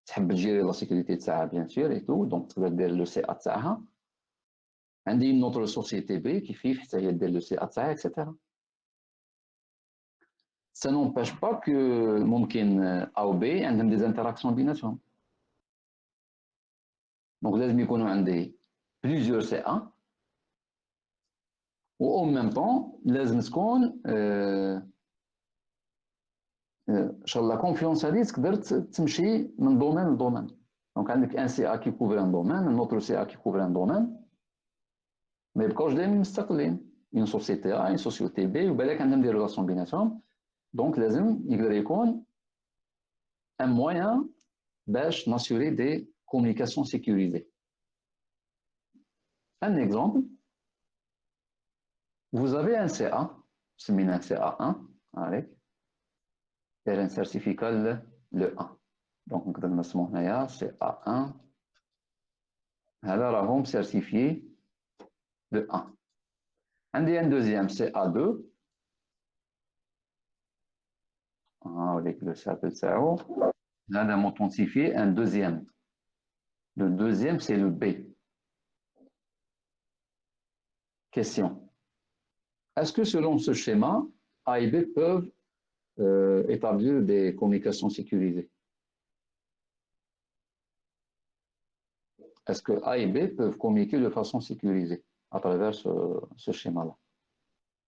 تحب تجيري لا سيكوريتي تاعها بيان سور اي تو، دونك تقدر دير لو سي ا تاعها. عندي une autre société B كيفيف حتى هي دير لو سي ا تاعها اكسيتيرا. Ça n'empêche pas que ممكن A و B عندهم des interactions بيناتهم. دونك لازم يكونوا عندي plusieurs CA و en même temps لازم تكون شغل لا كونفيونس هذه تقدر تمشي من دومين لدومين. دونك عندك ان سي ا كي كوفر ان دومين، ان اوتر سي ا كي كوفر ان دومين، ما يبقاوش دايما مستقلين. اون سوسيتي ا اون سوسيتي بي وبالك عندهم دي ريلاسيون بيناتهم. دونك لازم يقدر يكون ان موان باش ناسيوري دي كومونيكاسيون سيكوريزي. ان اكزومبل، vous avez un CA سميناه CA1 عليك داير ان سيرتيفيكا لو 1. دونك نقدر نرسمو هنايا CA1 هذا راهم سيرتيفيي لو 1. عندي ان دوزيام CA2 avec le cercle تاعو هذا موتونسيفي ان دوزيام. Le deuxième c'est le B. Question. Est-ce que selon ce schéma, A et B peuvent établir des communications sécurisées? Est-ce que A et B peuvent communiquer de façon sécurisée à travers ce schéma-là?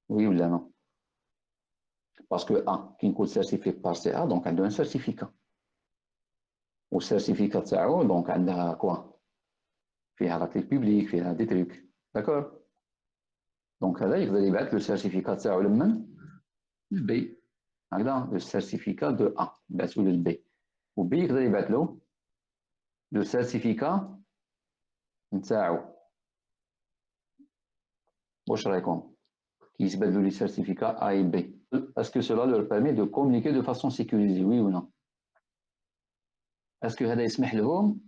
Oui ou non? Parce que A, qui est certifié par CA, donc elle a un certificat. Au certificat CAO, donc elle a quoi? فيها la clé publique, فيها des trucs. D'accord? Donc هذا يقدر يبعث le certificat تاعو لمن؟ للبي. هكذا le certificat de A يبعثو للبي. وبي يقدر يبعث له le certificat نتاعو. واش رايكم؟ كي يتبادلوا لي certificats A et B. Est-ce que cela leur permet de communiquer de façon sécurisée? Oui ou non? Est-ce que هذا يسمح لهم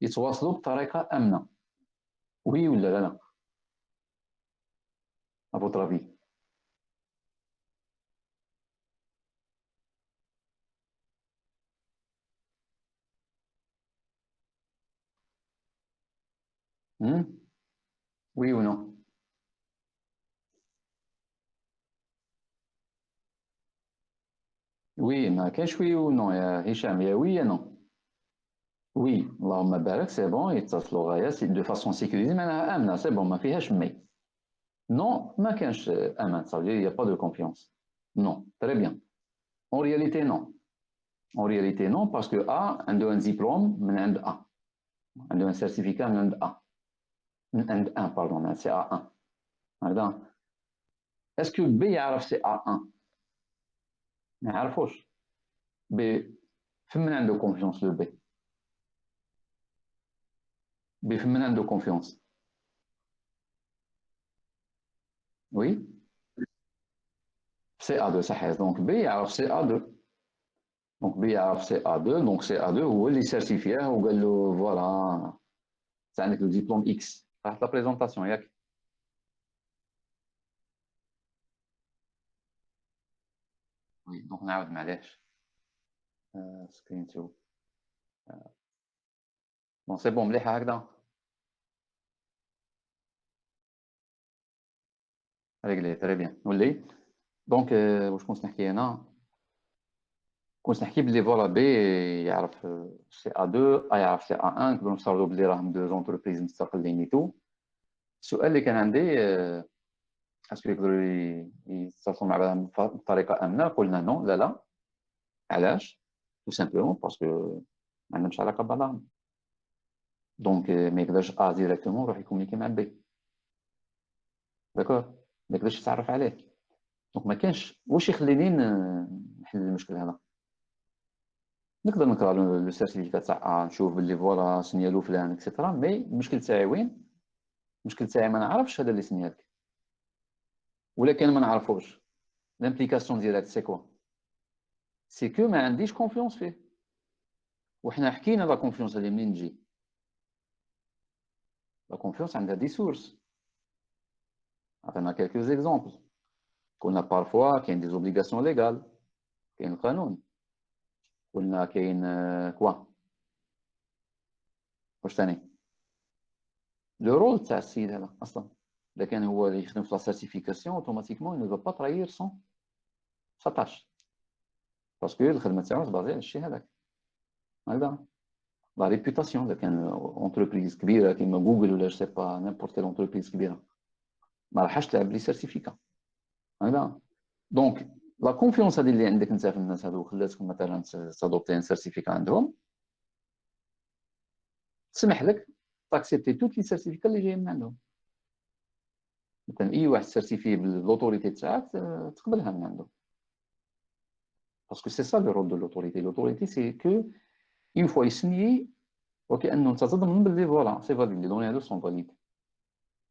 يتواصلوا بطريقة آمنة؟ Oui ولا لا؟ À votre avis? Oui ou non? Oui, ما كاينش وي و نو يا هشام، يا وي يا نو. وي اللهم بارك سي بون يتصلوا غاية دو فاسون سيكوريزي معناها آمنة سي بون ما فيهاش مي. نو ما كانش امان صافي يا با دو كونفيونس. نو تري بيان. اون رياليتي نو. اون رياليتي نو باسكو ا عنده ان ديبلوم من عند ا، عنده ان سيرتيفيكا من عند ا، من عند ان باردون من عند سي ا 1. هكذا. اسكو بي يعرف سي ا 1؟ ما يعرفوش. بي فين من عنده كونفيونس لو بي؟ بي فين من عنده كونفيونس؟ وي سي ا 2 صحيح. دونك بي يعرف سي ا 2. دونك بي يعرف سي ا 2. دونك سي ا 2 هو اللي سيرتيفياه وقال له فوالا انت عندك لو ديبلوم اكس. راحت لا بريزونطاسيون ياك؟ وي دونك نعاود معليش. سكرين تو. بون سي بون مليحه هكذا. ريغلي تري بيان ولي. دونك واش كنت نحكي انا؟ كنت نحكي بلي فوالا بي يعرف سي ا 2 ا يعرف سي ا 1 نقدروا نفترضوا بلي راهم دو زونتربريز مستقلين ايتو. السؤال اللي كان عندي اسكو يقدروا يتصلوا مع بعضهم بطريقه امنه؟ قلنا نو لا لا. علاش؟ تو سامبلومون باسكو ما عندهمش علاقه ببعضهم. دونك ما يقدرش ا ديريكتومون يروح يكومونيكي مع بي. داكور ما يقدرش يتعرف عليه. دونك ما كانش واش يخليني نحل المشكل هذا. نقدر نقرا لو سيرتيفيكات تاع نشوف باللي فوالا سنيالو فلان اكسيتيرا، مي المشكل تاعي وين؟ المشكل تاعي ما نعرفش هذا اللي سنيالك، ولكن ما نعرفوش. لامبليكاسيون ديريكت سي كوا؟ سي كو ما عنديش كونفيونس فيه. وحنا حكينا لا كونفيونس هذه منين تجي؟ لا كونفيونس عندها دي سورس. عطينا كيلكو زيكزومبل. قلنا بارفوا كاين دي زوبليغاسيون ليغال، كاين القانون، قلنا كاين كوا واش ثاني؟ لو رول تاع السيد هذا اصلا، اذا كان هو اللي يخدم في لا سيرتيفيكاسيون اوتوماتيكمون il ne va pas trahir sa tâche باسكو الخدمه تاعو تبازي على الشيء هذاك. هكذا لا ريبوتاسيون، اذا كان اونتربريز كبيره كيما جوجل ولا جو سي با نيمبورت كيل اونتربريز كبيره ما راحش تلعب لي سيرتيفيكا. هكذا دونك لا كونفيونس هذه اللي عندك انت في الناس هذو خلاتكم مثلا تادوبتي ان سيرتيفيكا عندهم، تسمح لك تاكسبتي توت لي سيرتيفيكا اللي جايين من عندهم. مثلا اي واحد سيرتيفي باللوتوريتي تاعك تقبلها من عنده، باسكو سي سا لو رول دو لوتوريتي. لوتوريتي سي كو اون فوا يسنيي وكانه انت تضمن باللي فوالا سي فاليد، لي دوني هادو سون فاليد.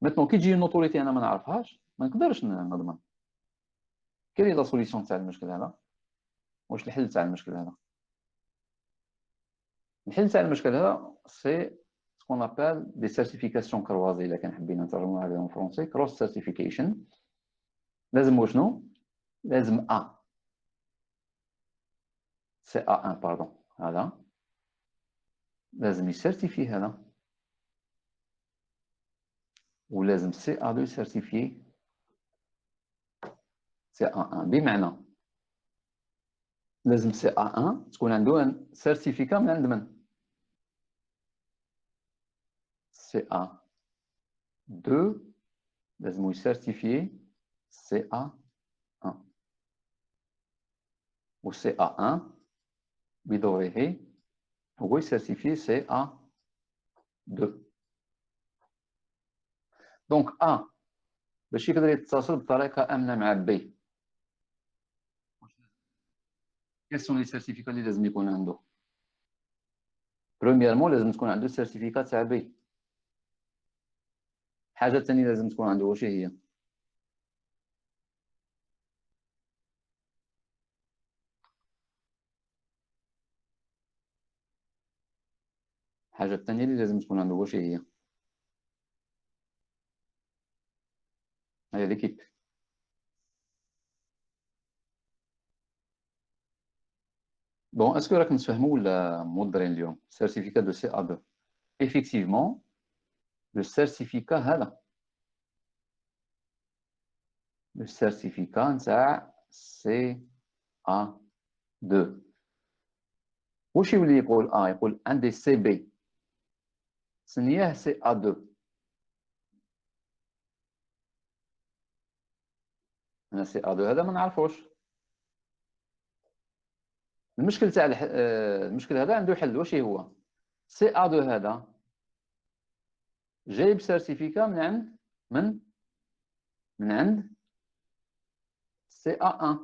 ميتنون كي تجي اون اوتوريتي انا ما نعرفهاش ما نقدرش نضمن. كاين لا سوليسيون تاع المشكل هذا؟ واش الحل تاع المشكل هذا؟ الحل تاع المشكل هذا سي سكون ابل دي سيرتيفيكاسيون كروازي، الا كان حبينا نترجموها على اون فرونسي كروس سيرتيفيكيشن. لازم شنو؟ لازم سي A1 باردون، هذا لازم يسيرتيفي هذا، ولازم سي A2 سيرتيفي سي A1. بمعنى لازم سي A1 تكون عنده سيرتيفيكا من عند من؟ سي A2 لازم يسيرتيفي سي A1، و سي A1 بدوره هو يسيرتيفي سي A2. دونك A باش يقدر يتصل بطريقه امنه مع بي، كيل سون لي سيرتيفيكا اللي لازم يكون عنده؟ برومييرمون لازم تكون عنده سيرتيفيكا تاع بي. الحاجه الثانيه لازم تكون عنده واش هي؟ الحاجه الثانيه اللي لازم تكون عنده واش هي؟ هي ليكيب. بون اسكو راك نتفاهموا ولا مودرين اليوم؟ سيرتيفيكا دو سي A2 effectivement le certificat هذا، le certificat نتاع سي A2 واش يولي يقول؟ يقول عندي سي بي سنياه سي A2. انا سي A2 هذا ما نعرفوش. المشكل تاع المشكل هذا عنده حل. واش هو؟ سي A2 هذا جايب سيرتيفيكا من عند من؟ من عند سي A1،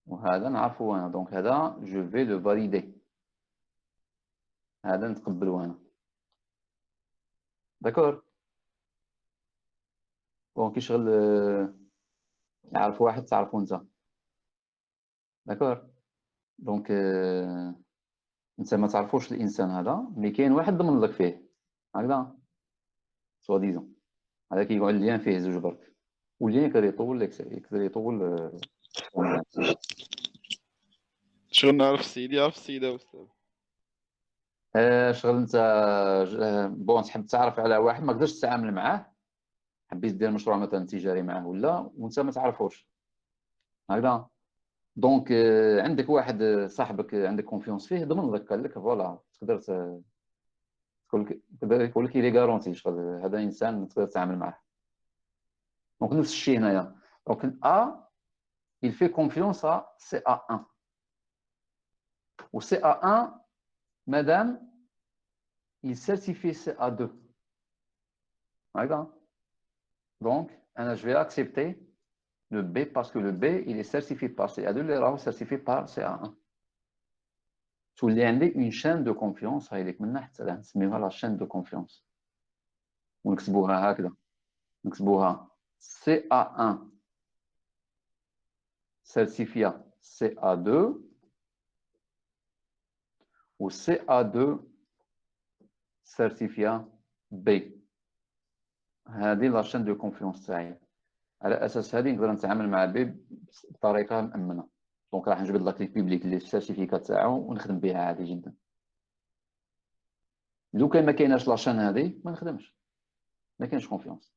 وهذا نعرفه انا. دونك هذا جو في لو فاليدي، هذا نتقبلو انا. داكور. بون كي شغل يعرف واحد تعرفو انت. داكور. دونك انت ما تعرفوش الانسان هذا، مي كاين واحد ضمن لك فيه هكذا سوا ديزون. هذا كيقعد اللين فيه زوج برك، واللين يقدر يطول يقدر يطول شغل نعرف السيد يعرف السيدة أستاذ. شغل انت بون تحب تعرف على واحد ما قدرتش تتعامل معاه، حبيت دير مشروع مثلا تجاري معاه ولا، وانت ما تعرفوش هكذا. دونك عندك واحد صاحبك عندك كونفيونس فيه ضمن لك، قال لك فوالا تقدر يقول لك لي غارونتي شغل هذا انسان تقدر تتعامل معاه. دونك نفس الشيء هنايا. دونك A il fait confiance à CA1 و CA1 madame il certifie CA2 هكذا. دونك انا je vais accepter le B parce que le B il est certifié par CA2 اللي راهو certifié par CA1. تولي عندي اون شين دو كونفيونس. هاي ليك من تحت نسميوها لا شين دو كونفيونس، ونكتبوها هكذا، نكتبوها CA1 certifia CA2 و CA2 certifia B. هذه لا شين دو كونفيونس تاعي. على اساس هذه نقدر نتعامل مع بي بطريقه مامنه. دونك راح نجبد لاكلي بيبليك اللي السيرتيفيكات تاعو ونخدم بها عادي جدا. لو كان ما كايناش لاشين هذه ما نخدمش، ما كاينش كونفيونس.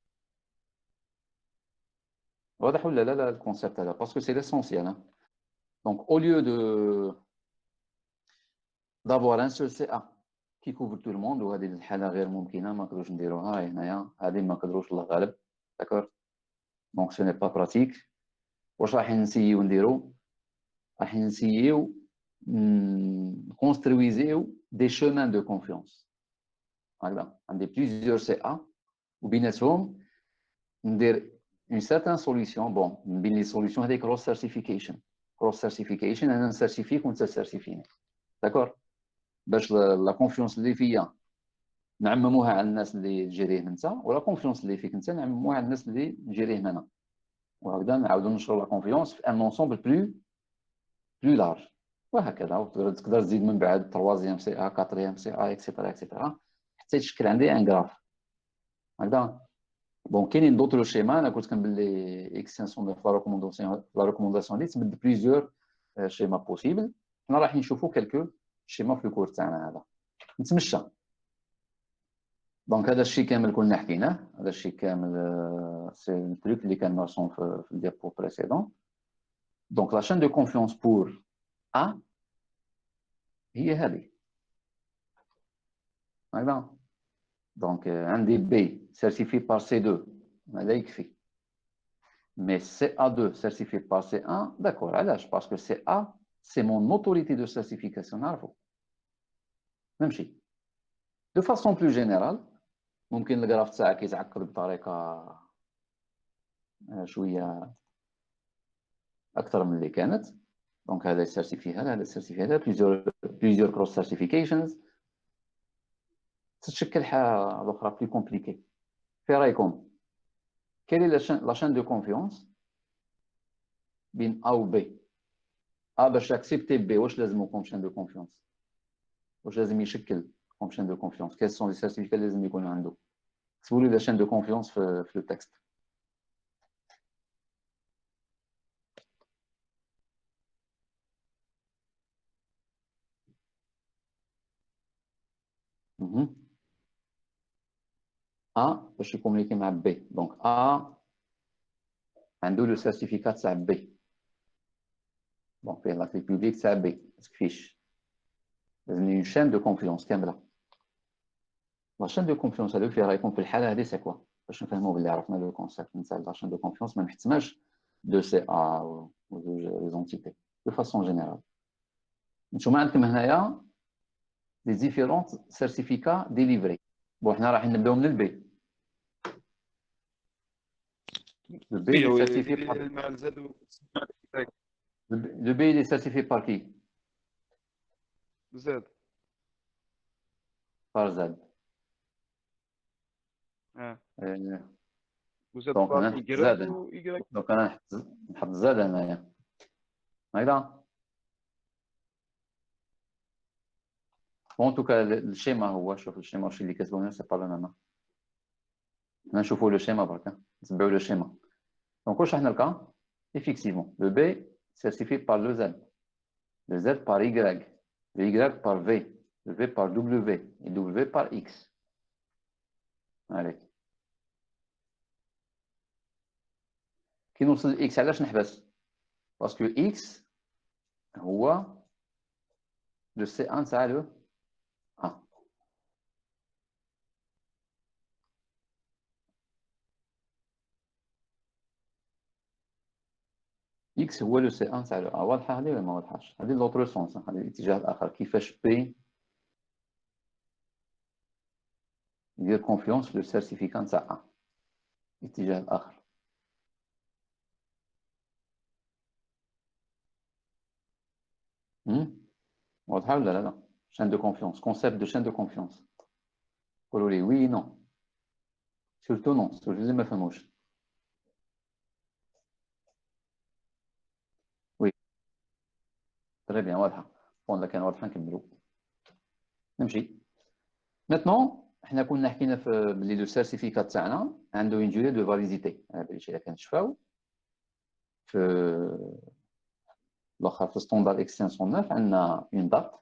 واضح ولا لا؟ لا الكونسيبت هذا باسكو سي ليسونسيال. دونك او ليو دو دافوار ان سول سي ا كي كوفر تو الموند، وهذه الحاله غير ممكنه، ما نقدروش نديروها هنايا، هذه ما نقدروش الله غالب. داكور، دونك سو ني با براتيك. واش راح نسيو نديرو؟ راح نسيو نكونسترويزيو دي شومان دو كونفيونس. هكذا عندي بليزيور سي ا وبيناتهم ندير اون سيرتان سوليسيون. بون من بين لي سوليسيون هذيك كروس سيرتيفيكيشن. كروس سيرتيفيكيشن انا نسيرتيفيك وانت تسيرتيفيني. داكور، باش لا كونفيونس اللي فيا نعمموها على الناس اللي تجيريهم انت، ولا كونفيونس اللي فيك انت نعمموها على الناس اللي نجيريهم انا. وهكذا نعاودو نشرو لا كونفيونس في ان اونسومبل بلو لارج. وهكذا، وتقدر تزيد من بعد تروازيام سي ا، كاتريام سي ا، اكسيتيرا اكسيتيرا، حتى يتشكل عندي ان غراف هكذا. بون كاينين دوطرو شيما. انا كنت كنبان لي اكس 509 في لا ريكومونداسيون دي تبد بليزيور شيما بوسيبل. حنا راح نشوفو كالكو شيما في الكور تاعنا. هذا نتمشى. دونك هذا الشيء كامل كنا حكيناه، هذا الشيء كامل سي التريك اللي كان مرسوم في الديابو بريسيدون. دونك لا شين دو كونفيونس بور ا هي هذه هكذا. دونك عندي بي سيرتيفي بار سي 2 هذا يكفي. مي سي ا 2 سيرتيفي بار سي 1 داكور. علاش؟ باسكو سي ا سي مون اوتوريتي دو سيرتيفيكاسيون. نعرفو نمشي دو فاسون بلو جينيرال. ممكن الكراف تاعك يتعقد بطريقه شويه اكثر من اللي كانت. دونك هذا سيرتيفي هذا سيرتيفي هذا بليزيور كروس سيرتيفيكيشنز. تتشكل حاجه اخرى بلو كومبليكي. في رايكم كاين لا شين دو كونفيونس بين ا و بي؟ ا باش اكسبتي بي واش لازم يكون شين دو كونفيونس؟ واش لازم يشكل كوم شين دو كونفيونس؟ كاين سون لي سيرتيفيكات اللي لازم يكون عنده؟ كتبوا لي لا شين دو كونفيونس في لو تكست. ا باش يكومونيكي مع بي. دونك ا عنده لو سيرتيفيكات تاع بي. دونك فيه لا كلي بوبليك تاع بي ما تكفيش، لازمني اون شين دو كونفيونس كامله. لا شين دو كونفيونس هذوك في رايكم في الحاله هذه سي كوا؟ باش نفهموا بلي عرفنا لو كونسيبت نتاع لا شين دو كونفيونس ما نحتماش دو سي ا و دو لي زونتيتي دو فاسون جينيرال. نتوما عندكم هنايا لي ديفيرونت سيرتيفيكا ديليفري. بون حنا راح نبداو من البي. Le B, il est certifié par... مع الزاد Le B, il est certifié par qui? زاد. Par Z. وزاد دونك بار انا نحط إيكغيك زاد. و إيكغيك. دونك انا نحط زاد انايا هكذا. بون توكا الشيما هو، شوف الشيما واش اللي كاتبو هنا سي با لو ميم. نشوفوا لو شيما برك، نتبعوا لو شيما. دونك واش راح نلقى؟ effectivement le B certifié par le Z, le Z par Y, le Y par V, le V par W et W par X. Allez. كي نوصل ل X علاش نحبس؟ باسكو X هو لو سي 1 تاع لو A. X هو لو سي 1 تاع لو A. واضحة هذه ولا ما واضحاش؟ هذه لوطرو سونس، هذه الاتجاه الآخر. كيفاش بي يدير كونفيونس لو سيرتيفيكان تاع A. الاتجاه الآخر. واضحة ولا لا لا؟ chaîne de confiance, concept de chaîne de confiance. قولوا لي oui non. Surtout non, surtout اللي ما فهموش. Oui, très bien واضحة. بون كان واضحة نكملوا. نمشي. Maintenant, حنا كنا حكينا في بلي لو سيرتيفيكات تاعنا عنده اون durée de validité. على باليش إلا كنشفاو في الاخر في ستوندار اكس 509 عندنا اون دات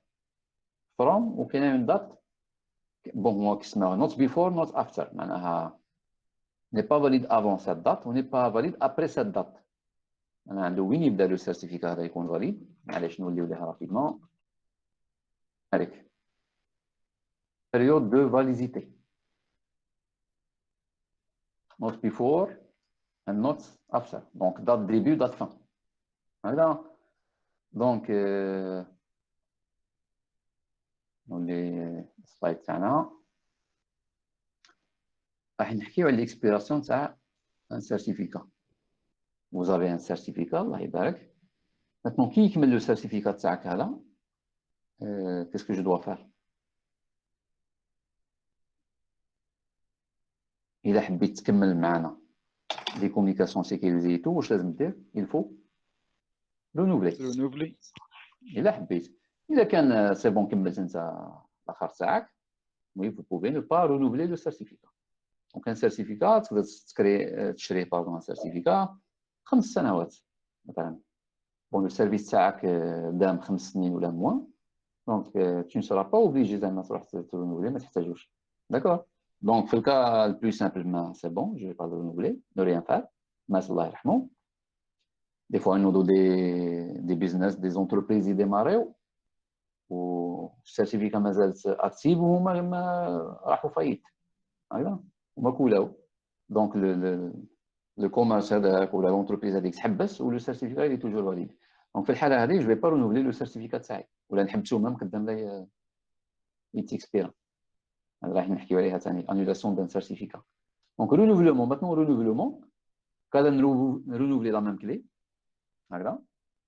فروم وكاينه اون دات بون هو كيسموها نوت بيفور نوت افتر معناها ني با فاليد افون سيت دات وني با فاليد ابري سيت دات. انا عنده وين يبدا لو سيرتيفيكا هذا يكون فاليد. معليش نوليو ليها رابيدمون. هذيك période de validité not before and not after. Donc date début date fin. هكذا. دونك نولي السلايد تاعنا راح نحكيو على l'expiration تاع un certificat. Vous avez un certificat الله يبارك. Maintenant كي يكمل لو certificat تاعك هذا qu'est-ce que je dois faire؟ إلا حبيت تكمل معنا لي كومونيكاسيون سيكوريزي تو واش لازم دير؟ il faut renouveler. إلا حبيت. إذا كان سي بون كملت أنت الآخر تاعك oui vous pouvez ne pas renouveler le certificat. دونك ان سيرتيفيكا تقدر تشري باردون ان سيرتيفيكا 5 سنوات مثلا. بون لو سيرفيس تاعك دام 5 سنين ولا موان دونك tu ne seras pas obligé زعما تروح ترونوفلي ما تحتاجوش. داكور. دونك في الكا البلو سامبل ما سي بون جو با رونوفلي نو ريان فار. الناس الله يرحمهم دي فوا نوضو دي بيزنس دي زونتربريز يديماريو و السيرتيفيكا مازالت اكتيف وهما ما راحوا فايت هكذا وما كولاو. دونك لو كوميرس هذاك ولا لونتربريز هذيك تحبس ولو سيرتيفيكا اللي توجور فاليد. دونك في الحاله هذه جو في با رونوفلي لو سيرتيفيكا تاعي ولا نحبسو ميم قدام لا يتيكسبيرا. هذا راح نحكيو عليها ثاني انولاسيون دان سيرتيفيكا. دونك رونوفلومون ماتنون رونوفلومون قادر نرونوفلي لا ميم كلي هكذا.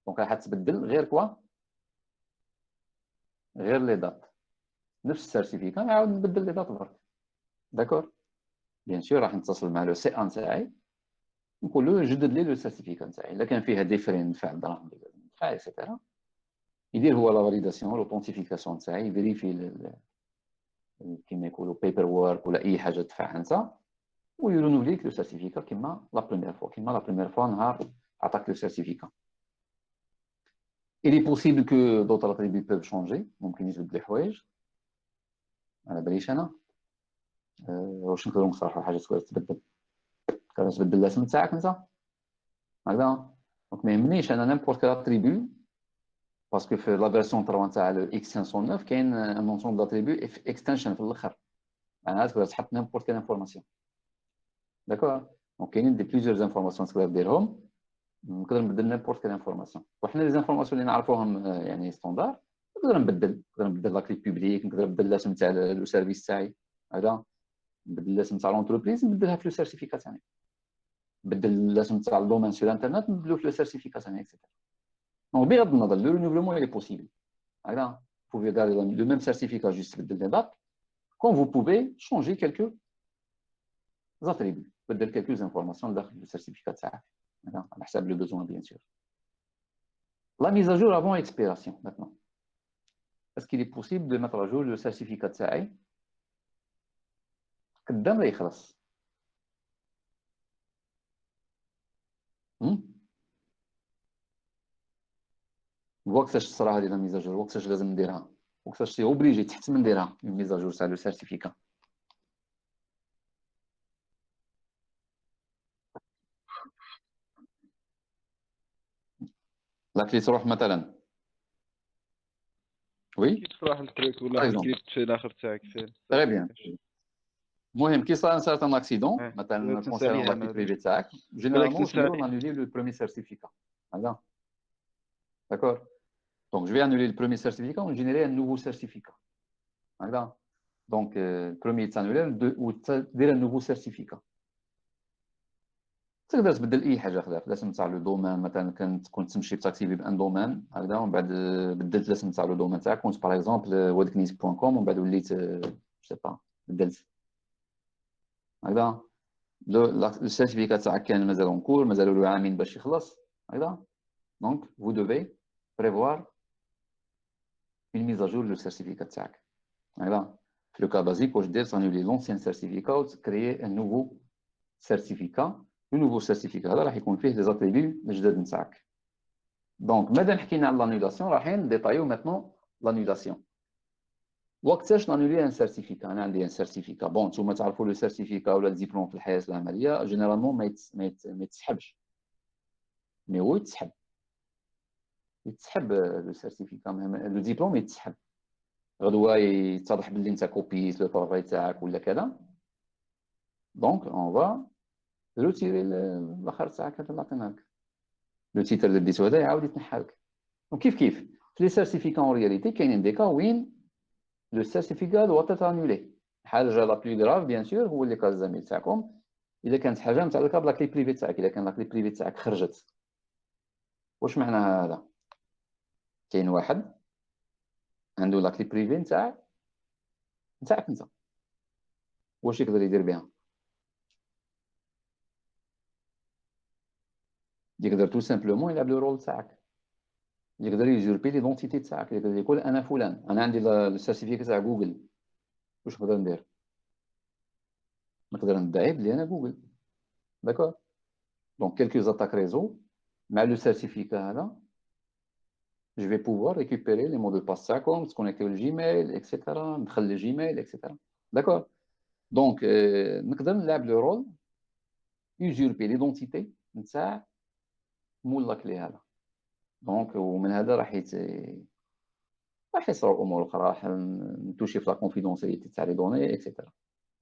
دونك راح تبدل غير كوا غير لي دات نفس السيرتيفيكا نعاود نبدل لي دات برك. داكور. بيان سور راح نتصل مع لو سي ان تاعي نقول له جدد لي لو سيرتيفيكا نتاعي. الا كان فيها دي فري ندفع الدراهم اللي لازم ندفع اكسيتيرا يدير هو لا فاليداسيون لوثنتيفيكاسيون تاعي يفيريفي كيما يقولوا بيبر وورك ولا اي حاجه تدفعها انت ويرونوفلي لك لو سيرتيفيكا كيما لا بروميير فوا نهار عطاك لو سيرتيفيكا. Il est possible que d'autres attributs peuvent changer. ممكن يتبدل الحوايج على باليش انا واش نقدروا نقترحوا حاجه تقدر تبدل. تقدر تبدل الاسم تاعك انت هكذا. دونك ما يهمنيش انا نيمبورت كال اتريبيو باسكو في لا فيرسيون 3 تاع اكس 509 كاين ان نونسيون داتريبيو اكستنشن في الاخر معناها تقدر تحط نيمبورت كال انفورماسيون. داكور. دونك كاينين دي بليزيور انفورماسيون تقدر ديرهم نقدر نبدل نيمبورت كال انفورماسيون. وحنا لي انفورماسيون اللي نعرفوهم يعني ستاندار نقدر نبدل لا كلي بوبليك نقدر نبدل الاسم تاع لو سيرفيس تاعي هذا نبدل الاسم تاع لونتربريز نبدلها في لو سيرتيفيكا تاعي نبدل الاسم تاع الدومين سور انترنت نبدلو في لو سيرتيفيكا تاعي اكسيتيرا. دونك بغض النظر لو رينوفلومون il est possible هكذا. vous pouvez garder le même certificat juste تبدل les dates comme vous pouvez changer quelques attributs تبدل quelques informations داخل السيرتيفيكا تاعك هكذا على حساب لو بيزوان بيان سور. La mise à jour avant expiration maintenant. Est-ce qu'il est possible de mettre à jour le certificat تاعي قدام لا يخلص؟ وقتاش تصرا هذه لا ميزاجور وقتاش لازم نديرها وقتاش سي اوبليجي تحت من نديرها الميزاجور تاع لو سيرتيفيكا. لا كلي تروح مثلا وي كي تصلح الكريت ولا الكريت في الاخر تاعك فيه. تري بيان. المهم كي صار ان سارتان اكسيدون مثلا تنسى كونسيرون ليها لا كلي بريفي تاعك جينيرالمون نديرو نانولي لو بروميير سيرتيفيكا هذا. داكور. دونك جو في انولي لو بروميير سيرتيفيكا ونجينيري ان نوفو سيرتيفيكا هكذا. دونك البروميير تانولي ودير ان نوفو سيرتيفيكا. تقدر تبدل اي حاجه خلاف الاسم تاع لو دومين. مثلا كنت تمشي تاكتيفي بان دومين هكذا، ومن بعد بدلت الاسم تاع لو دومين تاعك، كنت باغ اكزومبل wadknis.com، ومن بعد وليت سي با بدلت هكذا. السيرتيفيكات تاعك كان مازال اونكور، مازالوا له عامين باش يخلص هكذا. دونك vous devez prévoir une mise à jour du certificat تاعك هكذا. في لو كا بازيك واش دير تانولي لونسيان سيرتيفيكا وتكريي ان نوفو سيرتيفيكا. لو نوفو سيرتيفيكا هذا راح يكون فيه لي زاتريبيو الجداد نتاعك. دونك مادام حكينا على لانولاسيون رايحين نديطايو ماتنون لانولاسيون. وقتاش نانولي ان سيرتيفيكا؟ انا عندي ان سيرتيفيكا بون، نتوما تعرفوا لو سيرتيفيكا ولا الدبلوم في الحياه العمليه جينيرالمون ما يتسحبش، مي هو يتسحب لو سيرتيفيكا، لو ديبلوم يتسحب. غدوه يتضح باللي انت كوبيت لو طرافاي تاعك ولا كذا، دونك اون فا روتيري الاخر تاعك هذا اللي عطيناك، لو تيتر اللي ديتو هذا يعاود يتنحى لك. وكيف في لي سيرتيفيكا اون رياليتي كاينين دي كا وين لو سيرتيفيكا دو تيتر انولي. الحاجه لا بلو غراف بيان سور هو اللي كان الزميل تاعكم اذا كانت حاجه متعلقه بلا كلي بريفي تاعك. اذا كان لا كلي بريفي تاعك خرجت، واش معناها هذا؟ كاين واحد عنده لا كلي بريفي نتاعك انت، واش يقدر يدير بها؟ يقدر تو سامبلومون يلعب لو رول تاعك، يقدر يجوربي ليدونتيتي تاعك، يقدر يقول انا فلان، انا عندي السيرتيفيكا تاع جوجل، واش نقدر ندير؟ نقدر ندعي بلي انا جوجل، داكور. دونك كيلكو زاتاك ريزو مع لو سيرتيفيكا هذا جو في بوفوار ريكوبيري لي مو دو باس تاعكم، تكونيكتيو للجيميل اكسيتيرا، ندخل للجيميل اكسيتيرا، داكور. دونك نقدر نلعب لو رول يجوربي ليدونتيتي نتاع مول لاكلي هذا. دونك ومن هذا راح يصراو امور اخرى، راح نتوشي في لا كونفيدونسياليتي تاع لي دوني اكسيتيرا،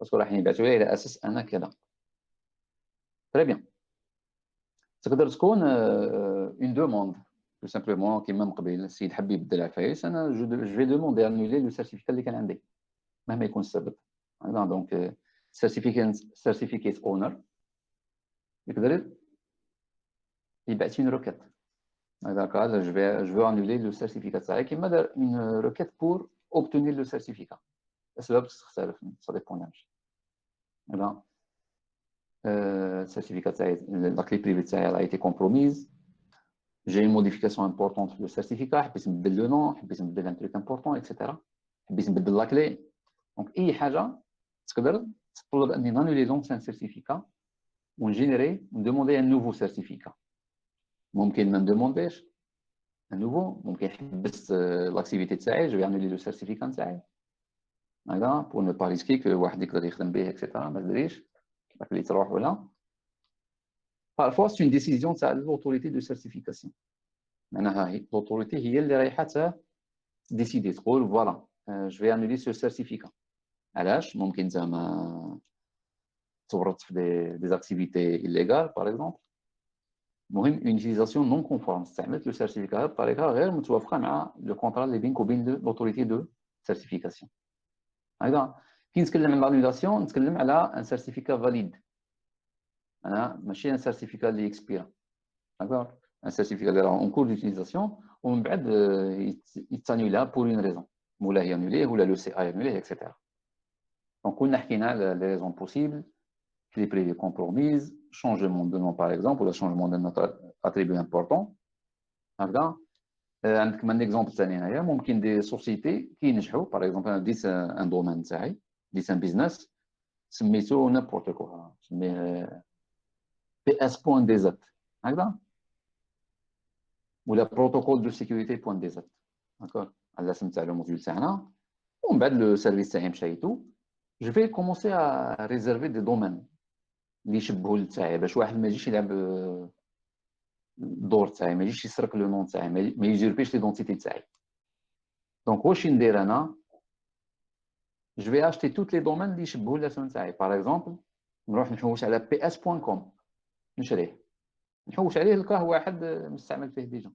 باسكو راح يبعثوا لي على اساس انا كذا. تري بيان. تقدر تكون اون دوموند تو سامبلومون كيما من قبيل السيد حب يبدل عفايس، انا جو في دوموندي انولي لو سيرتيفيكا اللي كان عندي مهما يكون السبب. دونك سيرتيفيكيت اونر يقدر يبعث اون روكيت هذاك، جو فو انولي لو سيرتيفيكا تاعي، كيما دار اون روكيت بور اوبتونير لو سيرتيفيكا. الاسباب تختلف، سا ديبون هذا. السيرتيفيكا تاعي لا كلي بريفي تاعي راه ايتي كومبروميز، j'ai une modification importante في السيرتيفيكا، حبيت نبدل لو نون، حبيت نبدل ان تريك امبورطون اكسيتيرا، حبيت نبدل لا كلي. دونك اي حاجه تقدر تطلب اني نانولي لونسيان سيرتيفيكا ونجينيري ندوموندي ان نوفو سيرتيفيكا. ممكن ما ندومونديش ان نوفو، ممكن حبست لاكتيفيتي تاعي، جو انولي لو سيرتيفيكا تاعي هذا بور نو با ريسكي كو واحد يقدر يخدم به اكسيتيرا، ما تدريش كيفاش اللي تروح ولا. parfois c'est une décision تاع l'autorité de certification، معناها هي l'autorité هي اللي رايحه ديسيدي تقول فوالا جو في انولي سو سيرتيفيكا. علاش؟ ممكن زعما تورط في دي اكتيفيتي إليغال باغ اكزومبل، المهم اون يوتيليزاسيون نون كونفورم، استعملت لو سيرتيفيكا بطريقه غير متوافقه مع لو كونطرا اللي بينك وبين لوتوريتي دو سيرتيفيكاسيون. هكذا كي نتكلم على لانولاسيون نتكلم على ان سيرتيفيكا فاليد، انا ماشي ان سيرتيفيكا اللي اكسبيرا، داكور، ان سيرتيفيكا اللي راه اون كور ديوتيليزاسيون ومن بعد يتانيولا بور اون ريزون، مولاي يانوليه ولا لو سي اي يانوليه اكسيتيرا. دونك كنا حكينا على لي ريزون بوسيبل، clé privée compromise, changement de nom par exemple, ou le changement de notre attribut important. هكذا عندك من اكزومبل ثاني هنايا، ممكن دي سوسيتي كينجحوا باغ اكزومبل انا ديت ان دومين تاعي، ديت ان بيزنس سميتو نيمبورت كو، سميه بي اس بوان دي زد هكذا، ولا بروتوكول دو سيكوريتي بوان دي زد، داكور، على الاسم تاع لو موديول تاعنا. ومن بعد لو سيرفيس تاعي مشيتو، جو في كومونسي ا ريزيرفي دي دومين اللي يشبهوا لتاعي، باش واحد ما يجيش يلعب الدور تاعي، ما يجيش يسرق لو نون تاعي، ما يجيربيش ليدونتيتي تاعي. دونك واش ندير انا؟ جو في اشتي توت لي دومين اللي يشبهوا الاسم تاعي، باغ اكزومبل نروح نحوس على بي اس بوان كوم، نشريه، نحوس عليه نلقاه واحد مستعمل فيه ديجا،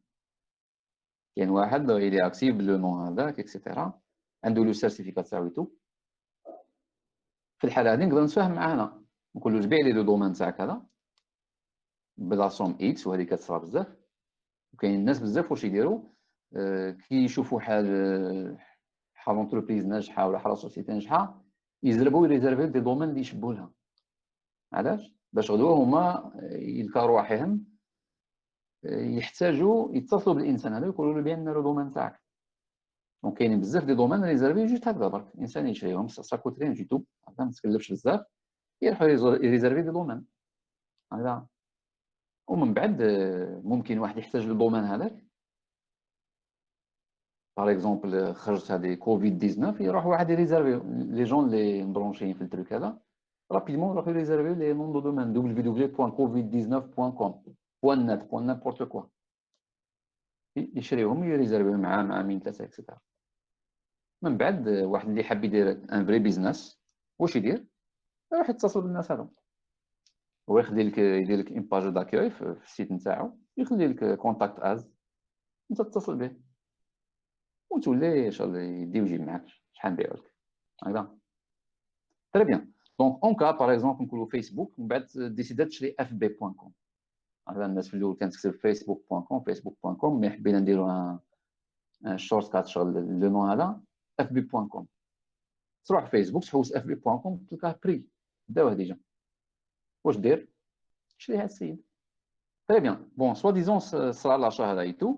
كاين واحد اللي اكتيف بلو نون هذاك اكسيتيرا، عنده لو سيرتيفيكات تاعو. في الحاله هذه نقدر نتفاهم معاه، انا نقول له جبع لي لو دومين تاعك هذا بلا سوم اكس وهذه كتصرا بزاف. وكاين الناس بزاف واش يديروا كي يشوفوا حال اونتربريز ناجحه ولا حال سوسيتي ناجحه يزربوا يريزيرفيو دي دومين اللي يشبهوا لها. علاش؟ باش غدوه هما يلقاو رواحهم يحتاجوا يتصلوا بالانسان هذا ويقولوا له بان لو دومين تاعك. دونك كاينين بزاف دي دومين ريزيرفي جوست هكذا برك الانسان يشريهم ساكوت ريان دو تو ما تكلفش بزاف يروحوا يريزيرفي دي دومين هكذا. ومن بعد ممكن واحد يحتاج لو دومين هذاك باغ اكزومبل خرجت هذه كوفيد 19 يروح واحد يريزيرفي لي جون اللي مبرونشين في التروك هذا رابيدمون يروحوا يريزيرفيو لي نون دو دومين www.covid19.com .net .n'importe quoi يشريهم يريزيرفيو مع مين ثلاثه اكسيتيرا. من بعد واحد اللي حاب يدير ان فري بيزنس واش يدير؟ يروح يتصل بالناس هذو هو يدير لك ان باج داكيوي في السيت نتاعو يخلي لك كونتاكت از انت تتصل به وتولي ان شاء الله يدي ويجيب معاك شحال نبيعو لك هكذا. تري بيان. دونك اون كا باغ اكزومبل نقولوا فيسبوك ومن بعد ديسيدات تشري fb.com هكذا. الناس في الاول كانت تكتب facebook.com مي حبينا نديروا ان شورت كات شغل لو نون هذا fb.com. تروح فيسبوك تحوس fb.com تلقاه بري داوه ديجا واش دير؟ شري هاد السيد. تري بيان. بون سوا ديزون صرا لاشا هذا ايتو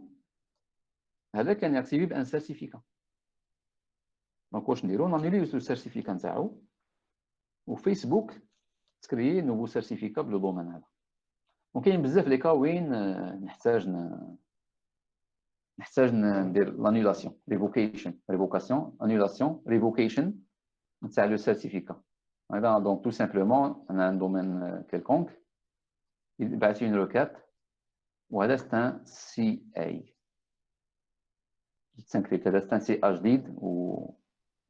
هذا كان ياكتيفي بان سيرتيفيكا. دونك واش نديرو؟ نانيليو السيرتيفيكا نتاعو وفيسبوك تكريي نوفو سيرتيفيكا بلو دومين هذا. وكاين بزاف لي كا وين نحتاج ندير لانولاسيون ريفوكاسيون انولاسيون ريفوكيشن نتاع لو سيرتيفيكا هذا. دونك تو سامبلومون انا ان دومين كيلكونك يبعث لي اون روكات وهذا سي ان سي اي تنكريبت هذا سي ان سي ا جديد و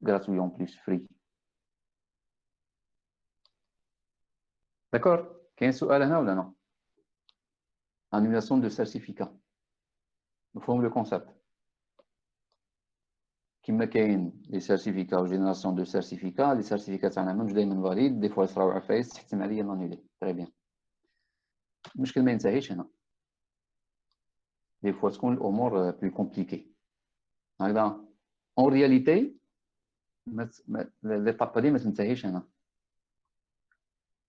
gratuit en plus free. داكور. كاين سؤال هنا ولا نو؟ annulation de certificat مفهوم لو كونسيبت؟ كيما كاين لي سيرتيفيكا و جينيراسيون دو سيرتيفيكا لي سيرتيفيكا تاعنا ماهمش دايما فاليد دي فوا يصراو عفايس تحتم عليا نانولي. تري بيان. المشكل ما ينتهيش هنا دي فوا تكون الامور بلو كومبليكي هكذا. اون رياليتي ليطاب هادي ما تنتهيش هنا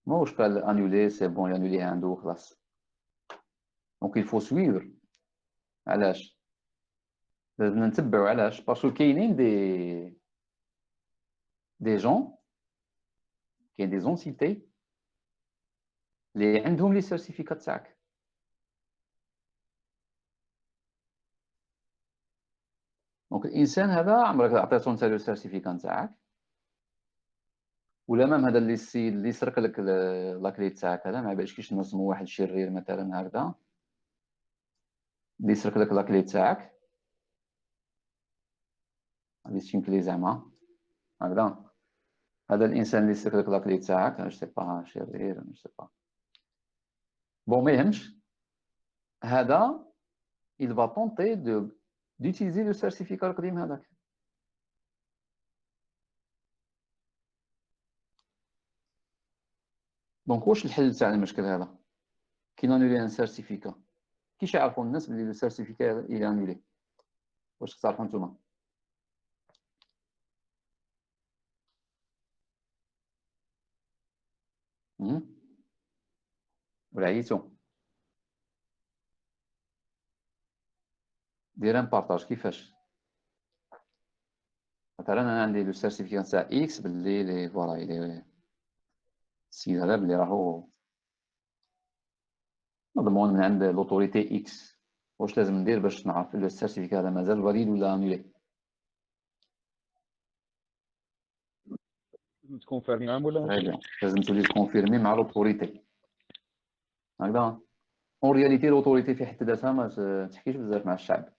ماهوش قال انولي سي بون يانولي عنده وخلاص. دونك il faut suivre. علاش؟ لازم نتبعو علاش؟ باسكو كاينين دي جون كاين دي زونسيتي اللي عندهم لي سيرتيفيكات تاعك. دونك الانسان هذا عمرك عطيتو انت لو سيرتيفيكا نتاعك ولا مام هذا اللي السيد اللي سرق لك لاكلي تاعك هذا ما بالكش كيش نصمو واحد شرير مثلا هكذا اللي يسرق لك لاكلي تاعك اللي سيمبلي زعما هكذا. هذا الانسان اللي يسرق لك لاكلي تاعك جو سي با شرير جو سي با بون ما يهمش هذا il va tenter d'utiliser le certificat القديم هذاك. دونك واش الحل تاع المشكل هذا؟ كي نانولي ان سيرتيفيكا كيش يعرفوا الناس بلي لو سيرتيفيكا الى انولي؟ واش تعرفوا نتوما؟ ولا عييتو؟ دير ان بارطاج كيفاش؟ مثلا انا عندي لو سيرتيفيكا تاع اكس باللي لي فوالا لي السيد هذا باللي راهو نضمون من عند لوطوريتي اكس. واش لازم ندير باش نعرف لو السيرتيفيكا هذا مازال فاليد ولا انولي؟ تكونفيرمي معاهم ولا لازم تولي تكونفيرمي مع لوطوريتي هكذا. اون رياليتي لوطوريتي في حد ذاتها ما تحكيش بزاف مع الشعب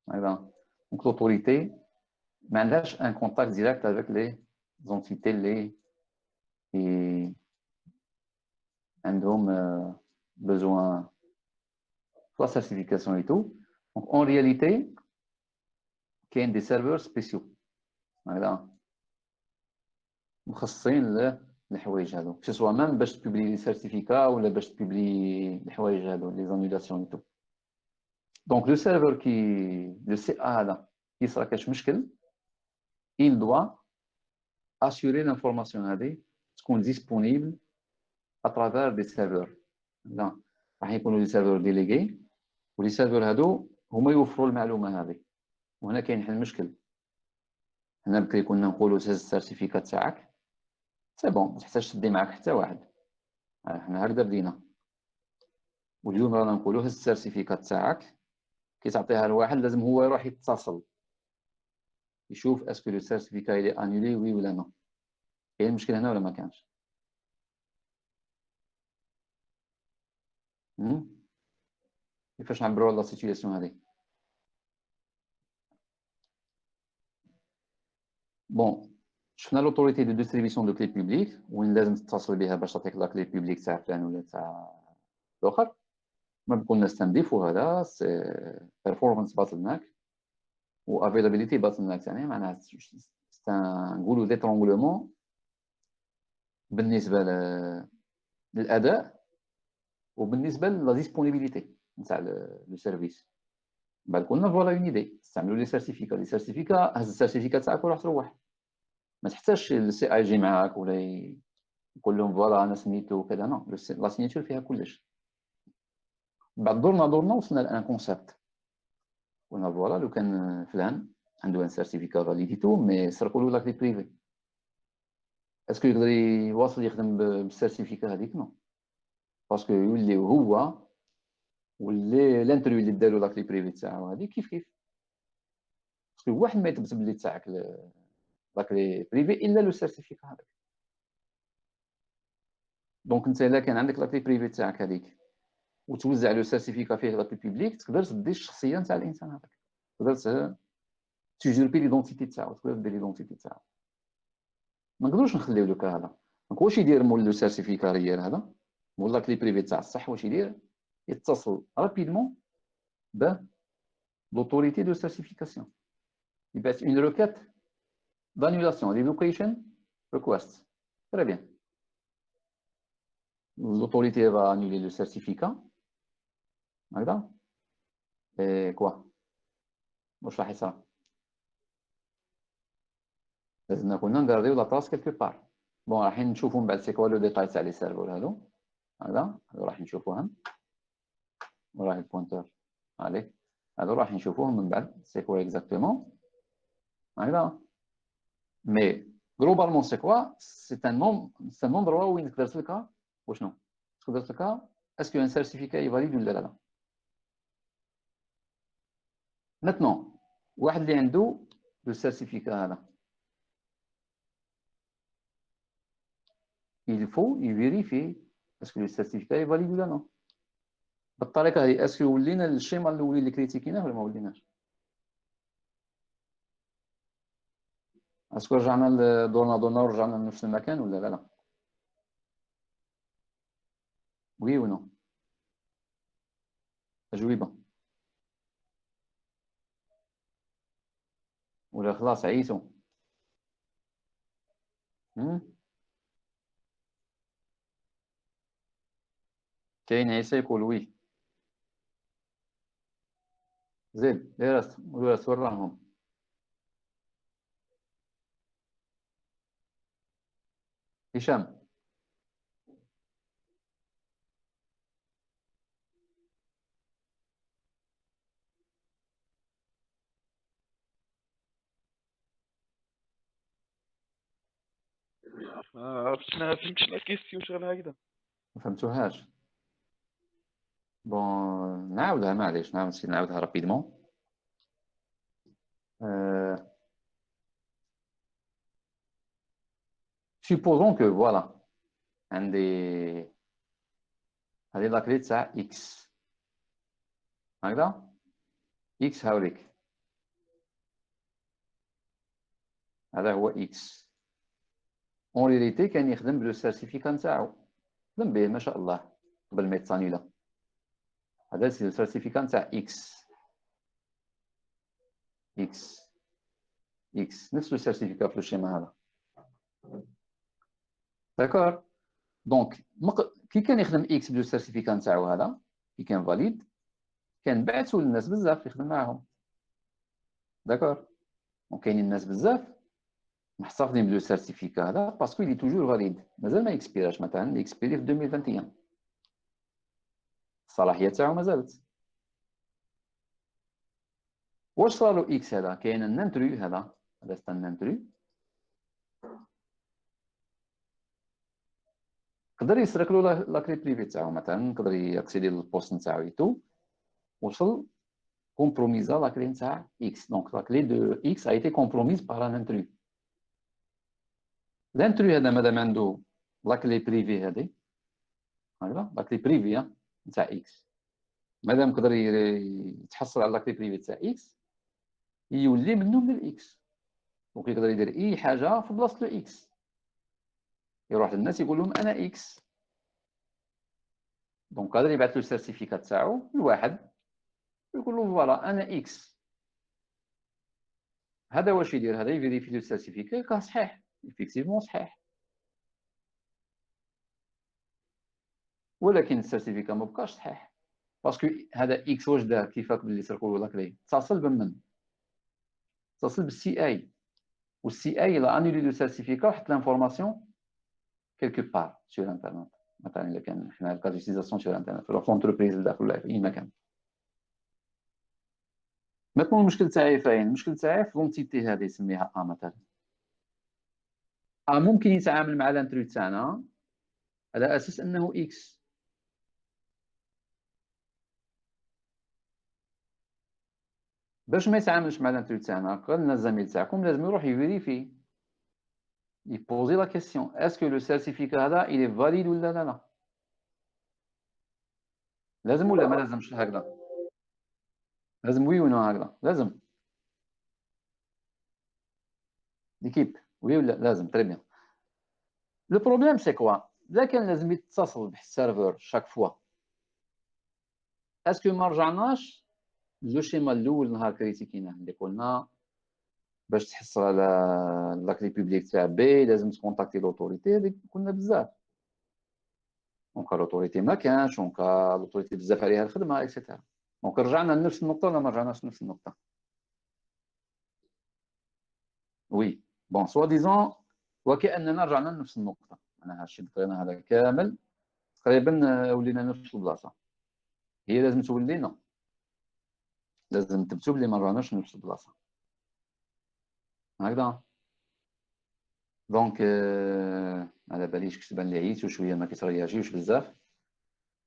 هكذا. دونك لوطوريتي ما عندهاش ان كونتاكت ديريكت افيك لي زونتيتي اللي عندهم besoin la certification et tout. Donc en réalité كاين دي سيرفر سبيسيو هكذا مخصصين الحوايج هادو كو سوا ميم باش تبوبلي لي سيرتيفيكا ولا باش تبوبلي الحوايج هادو لي زانولاسيون تو. دونك لو سيرفور كي لو سي ا هذا يصرا كاش مشكل il doit assurer l'information هذه تكون disponible à travers des serveurs. لا راح يكونوا لي سيرفور ديليغي ولي سيرفور هادو هما يوفروا المعلومه هذه. وهنا كاين حل المشكل. هنا بكري كنا نقولوا تهز السيرتيفيكات تاعك سي بون ما تحتاجش تدي معاك حتى واحد. حنا هكذا بدينا. واليوم رانا نقولوا هز السيرتيفيكات تاعك كي تعطيها لواحد لازم هو يروح يتصل يشوف اسكو لو سيرتيفيكا الي انولي وي ولا نو. كاين مشكل هنا ولا ما كانش؟ كيفاش نعبروا لا سيتوياسيون هذه؟ بون شفنا لوطوريتي دو ديستريبيسيون دو كلي بوبليك وين لازم تتصل بها باش تعطيك لا كلي بوبليك تاع فلان ولا تاع الاخر. ما قلنا نستنضيفوا هذا سي بيرفورمانس باتل و افيلابيليتي باتل يعني معناها نقولوا ديترونغلومون بالنسبه للاداء وبالنسبه لا ديسپونيبيليتي نتاع لو سيرفيس. بعد قلنا فوالا اون ايدي استعملوا لي سيرتيفيكا هز السيرتيفيكا تاعك وروح تروح. ما تحتاجش السي اي يجي معاك ولا يقول لهم فوالا انا سميتو وكذا. نو لا سينيتور فيها كلش. بعد دورنا وصلنا لان كونسيبت قلنا فوالا لو كان فلان عنده ان سيرتيفيكا فاليديتو مي سرقوا له لاكلي بريفي اسكو يقدر يواصل يخدم بالسيرتيفيكا هذيك؟ نو باسكو يولي هو واللي الانترفيو اللي داروا لاكلي بريفي تاعو هذه كيف باسكو واحد ما يثبت بلي تاعك لاكلي بريفي الا لو سيرتيفيكا هذاك. دونك انت الا كان عندك لاكلي بريفي تاعك هذيك وتوزع لو سيرتيفيكا فيه لاكلي بوبليك تقدر تدي الشخصيه نتاع الانسان هذاك. تقدر تجربي ليدونتيتي تاعو تقدر دير ليدونتيتي تاعو. ما نقدروش نخليو لك هذا. دونك واش يدير مول لو سيرتيفيكا ريال هذا مول لاكلي بريفي تاع الصح واش يدير؟ يتصل رابيدمون ب l'autorité de certification. Il passe une requête d'annulation, revocation request. Très bien. L'autorité va annuler le certificat. D'accord? Et quoi? واش راح يصرى؟ لازم كنا نغارديو لا طاس كيلكو بار. بون راح نشوفوا من بعد سي كوا لو ديتاي تاع لي سيرفور هادو. هذا راح نشوفوهم. وراح البوينتر عليه. هذا راح نشوفوهم من بعد سي كوا اكزاكتومون. هكذا. مي globalement c'est quoi? C'est un endroit où il تقدر تلقى وشنو؟ تقدر تلقى اسكو ان سيرتيفيكا يفاليد ولا لا. ماتنون واحد اللي عنده لو سيرتيفيكا هذا il faut يفيريفي اسكو لو سيرتيفيكا يفاليد ولا نو. بالطريقه هذه اسكو ولينا الشيما الاولي اللي كريتيكيناه ولا ما وليناش؟ اسكو رجعنا دورنا ورجعنا لنفس المكان ولا لا؟ وي و نو؟ تجربه ولا خلاص عيسو؟ كاين عيسى يقول وي. زيد درست وراهم. هشام عرفت ما فهمتش لا كيستيون شغل هكذا. ما فهمتوهاش. بون نعاودها معليش نعاودها رابيدمون. supposons que voilà عندي هذه لاكلي تاع اكس هكذا. اكس هاوليك هذا هو اكس. اون ريليتي كان يخدم بلو سيرتيفيكا نتاعو خدم به ما شاء الله قبل ما يتصانيلا. هذا سي السيرتيفيكا نتاع اكس نفس السيرتيفيكا في الشيما هذا. داكور. دونك كي كان يخدم اكس بلو سيرتيفيكا نتاعو هذا، كي كان فاليد، كان بعثو للناس بزاف يخدم معاهم. داكور. وكاينين الناس بزاف محتفظين بلو سيرتيفيكا هذا باسكو يلي توجور فاليد، مازال ما اكسبيراش، مثلا اكسبيري في 2021، الصلاحيه تاعو مازالت. واش صارلو اكس هذا؟ كاين النانترو هذا ستا النانترو، يقدر يسرق له لاكلي بريفي تاعو، مثلا يقدر ياكسيدي للبوست نتاعو ايتو، وصل كومبروميزا لاكلي نتاع اكس. دونك لاكلي دو اكس a été compromise par un intrus. الانترو هذا مادام عنده لاكلي بريفي هذه، هكذا لاكلي بريفي نتاع اكس، مادام يقدر يتحصل على لاكلي بريفي تاع اكس، يولي منه من الاكس، دونك يقدر يدير اي حاجه في بلاصه الاكس، يروح للناس يقول لهم انا اكس. دونك قادر يبعث له السيرتيفيكات تاعو لواحد ويقول له فوالا انا اكس. هذا واش يدير؟ هذا يفيريفي له السيرتيفيكا يلقاه صحيح، ايفيكتيفمون صحيح، ولكن السيرتيفيكا ما بقاش صحيح باسكو هذا اكس واش دار كيفاك باللي سرقوا له لاكلي؟ اتصل بمن؟ اتصل بالسي اي، والسي اي لا انولي لو سيرتيفيكا وحط لانفورماسيون كيلكو بار سور انترنت، مثلا الا كان حنا الكاد ديزيزاسيون سور انترنت في لونتربريز داخل ولا في اي مكان. ماتمون المشكل تاعي فاين؟ المشكل تاعي في لونتيتي هذه نسميها ا مثلا. ممكن يتعامل مع الانترو تاعنا على اساس انه اكس، باش ما يتعاملش مع الانترو تاعنا قالنا الزميل تاعكم لازم يروح يفيريفي، يبوزي لا كيسيون اسكو لو سيرتيفيكا هذا الي فاليد ولا لا. لازم ولا ما لازمش هكذا؟ لازم وي ولا هكذا؟ لازم ليكيب وي ولا لازم؟ تري بيان. لو بروبليم سي كوا؟ اذا كان لازم يتصل بالسيرفر شاك فوا، اسكو ما رجعناش لو شيما الاول نهار كريتيكينا اللي قلنا باش تحصل على لاكلي بوبليك تاع بي لازم تكونتاكتي لوتوريتي، هذيك قلنا بزاف. دونك لوتوريتي ما كانش، دونك لوتوريتي بزاف عليها الخدمه اكسيتيرا. دونك رجعنا لنفس النقطه ولا ما رجعناش لنفس النقطه؟ وي بون سوا ديزون وكاننا رجعنا لنفس النقطه. انا هادشي اللي هذا كامل تقريبا ولينا نفس البلاصه، هي لازم تولينا، لازم تبتو بلي ما رجعناش لنفس البلاصه هكذا. دونك على باليش كتبان لي عييت وشويه ما كيترياجيوش بزاف،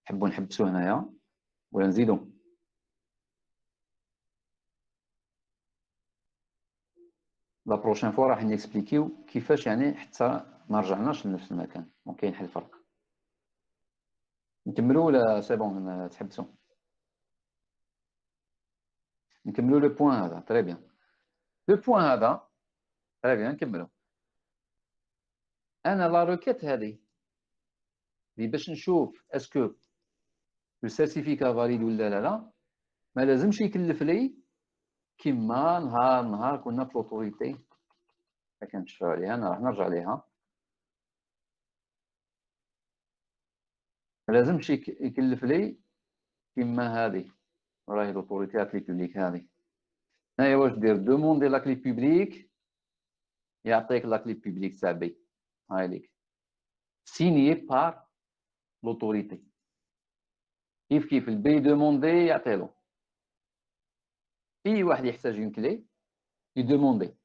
نحبوا نحبسوا هنايا ولا نزيدوا؟ لا بروشين فوا راح نيكسبليكيو كيفاش يعني حتى ما رجعناش لنفس المكان، دونك كاين حل فرق. نكملوا ولا سي بون تحبسوا؟ نكملوا لو بوين هذا. تري بيان. لو بوين هذا تري بيان نكملوا. انا لا روكيت هذه اللي باش نشوف اسكو لو سيرتيفيكا فاليد ولا لا، ما لازمش يكلف لي كيما نهار كنا في لوتوريتي ما كنتشفاو عليها. انا راح نرجع ليها. ما لازمش يكلف لي كيما هذه، راهي لوتوريتي لاكلي بوبليك هذه. هنايا واش دير؟ دوموندي لاكلي بوبليك، يعطيك لاكلي بوبليك تاع بي، هاي ليك سينيي بار لوتوريتي. كيف البي دوموندي يعطيلو. اي واحد يحتاج اون كلي يدوموندي.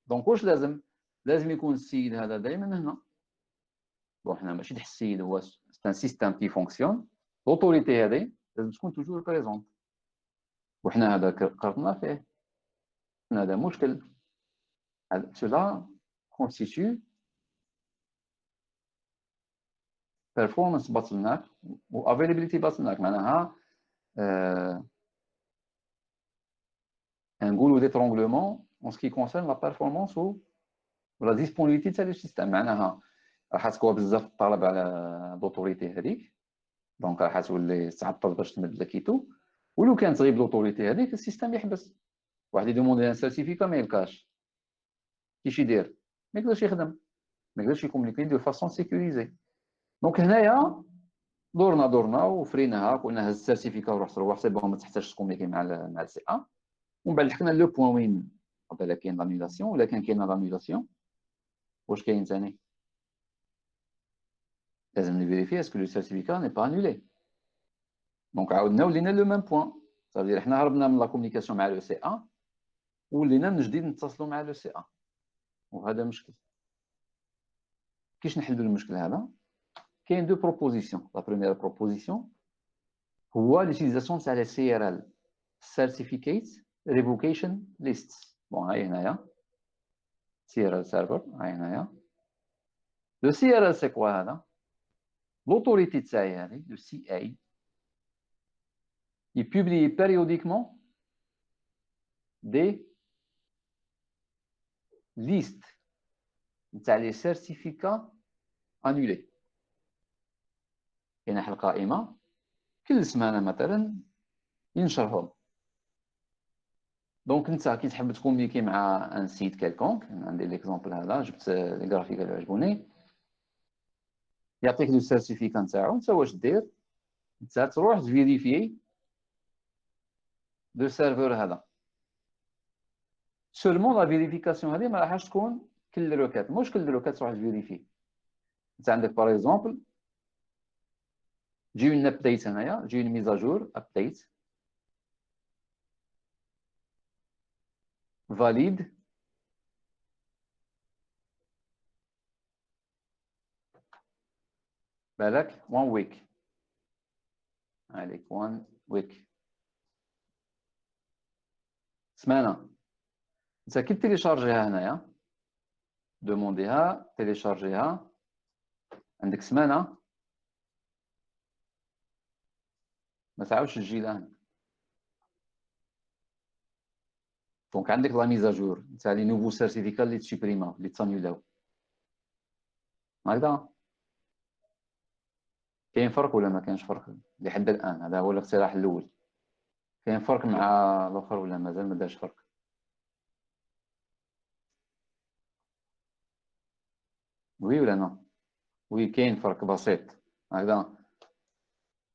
دونك واش لازم؟ لازم يكون السيد هذا دائما هنا. بون حنا ماشي تاع السيد، هو سان سيستيم كي فونكسيون. لوتوريتي هذه لازم تكون توجور بريزونت، وحنا هذا قررنا فيه. هذا مشكل. cela constitue performance bottleneck و availability bottleneck. معناها نقولوا d'étranglement en ce qui concerne la performance ou la disponibilité تاع لو سيستم. معناها راح تكون بزاف الطلب على لوتوريتي هذيك، دونك راح تولي تعطل باش تمد لكيتو. ولو كانت تغيب لوتوريتي هذيك السيستم يحبس. واحد يدوموندي ان سيرتيفيكا ما يلقاش، كيش يدير؟ ما يقدرش يخدم. ما يقدرش يكومونيكي دو فاسون سيكوريزي. دونك هنايا دورنا وفريناها، قلنا هز السيرتيفيكا وروح تروح سي بون، ما تحتاجش تكومونيكي مع السي ا. ومن بعد لحقنا لو بوان وين قبل كاين لانيلاسيون، ولا كاينه لانيلاسيون واش كاين ثاني؟ لازم نفيريفي اسكو لو سيرتيفيكا ني با انولي. دونك عاودنا ولينا لو ميم بوان، صافي حنا هربنا من لا كومونيكاسيون مع لو سي ا ولينا من جديد نتصلوا مع لو سي ا، وهذا مشكل. كيفاش نحلوا المشكل هذا؟ كاين دو بروبوزيسيون. لا بروميير بروبوزيسيون هو ليتيليزاسيون تاع لي سي ار ال سيرتيفيكيت ريفوكيشن ليست. بون هاي هنايا سي ار ال سيرفر، هاي هنايا لو سي ار ال. سي كوا هذا؟ l'autorité تاعي هذه لو سي اي يبوبلي périodiquement des listes تاع لي سيرتيفيكا انولي. كاين واحد القائمه كل سمانه مثلا ينشرهم. دونك انت كي تحب تكومونيكي مع ان سيت كالكونك، عندي ليكزومبل هذا جبت لي غرافيك اللي عجبوني، يعطيك لو سيرتيفيكا نتاعو. انت واش دير؟ انت تروح تفيريفي لو سيرفور هذا. سولمون لا فيريفيكاسيون هذه ما راحش تكون كل روكات، مش كل روكات تروح تفيريفي. انت عندك باغ اكزومبل تجي اون ابديت هنايا، تجي اون ميزاجور ابديت فاليد بالك 1 ويك، عليك 1 ويك سمانه. انت كي تيليشارجيها هنايا دومونديها تيليشارجيها عندك سمانه ما تعاودش تجي لهنا. دونك عندك لا ميزاجور تاع لي نوفو سيرتيفيكا اللي تسوبريما اللي تانيولاو هكذا. كاين فرق ولا ما كاينش فرق لحد الان؟ هذا هو الاقتراح الاول. كاين فرق مع الاخر ولا مازال ما داش فرق؟ وي ولا نو؟ وي كاين فرق بسيط هكذا.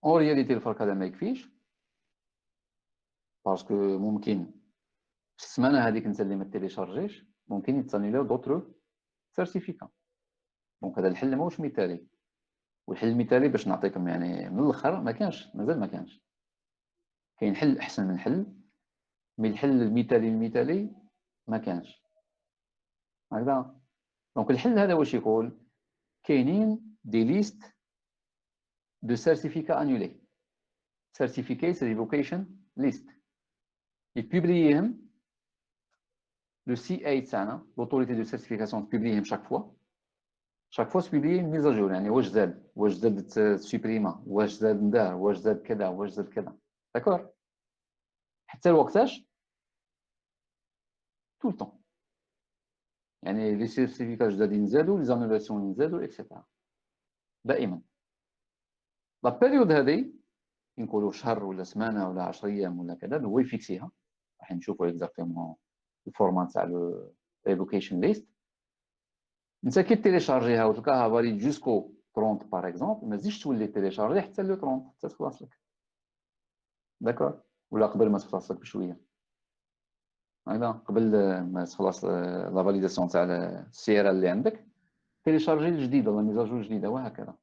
اون رياليتي الفرق هذا ما يكفيش، باسكو ممكن في السمانه هذيك انت اللي ما تيليشارجيش ممكن يتانيلاو دوطرو سيرتيفيكا. دونك هذا الحل ماهوش مثالي. والحل المثالي باش نعطيكم يعني من الاخر ما كانش، مازال ما كانش. كاين حل احسن من حل، مي الحل المثالي ما كانش هكذا. دونك الحل هذا واش يقول؟ كاينين دي ليست دو سيرتيفيكا انولي، سيرتيفيكيت ريفوكيشن ليست، يبوبلييهم لو سي اي تاعنا لوطوريتي دو سيرتيفيكاسيون تبوبلييهم شاك فوا تبوبلي ميزاجور. يعني واش زاد تسوبريما، واش زاد ندار، واش زاد كذا، واش زاد كذا، داكور. حتى الوقتاش تو الطون، يعني لي سيرتيفيكا جداد ينزادوا، لي زانولاسيون ينزادوا اكسيتيرا دائما. لا بيريود هذه نقولوا شهر ولا سمانه ولا 10 ايام ولا كذا، هو يفيكسيها. راح نشوفوا اكزاكتومون الفورمات تاع لو ريفوكيشن ليست. انت كي تيليشارجيها وتلقاها فاليد جوسكو 30 باغ اكزومبل، ما تزيدش تولي تيليشارجي حتى لو 30 حتى تخلص لك، داكور؟ ولا قبل ما تخلص لك بشويه هكذا، قبل ما تخلص لا فاليداسيون تاع السي ار اللي عندك، تيليشارجي الجديده ولا ميزاجور الجديده وهكذا.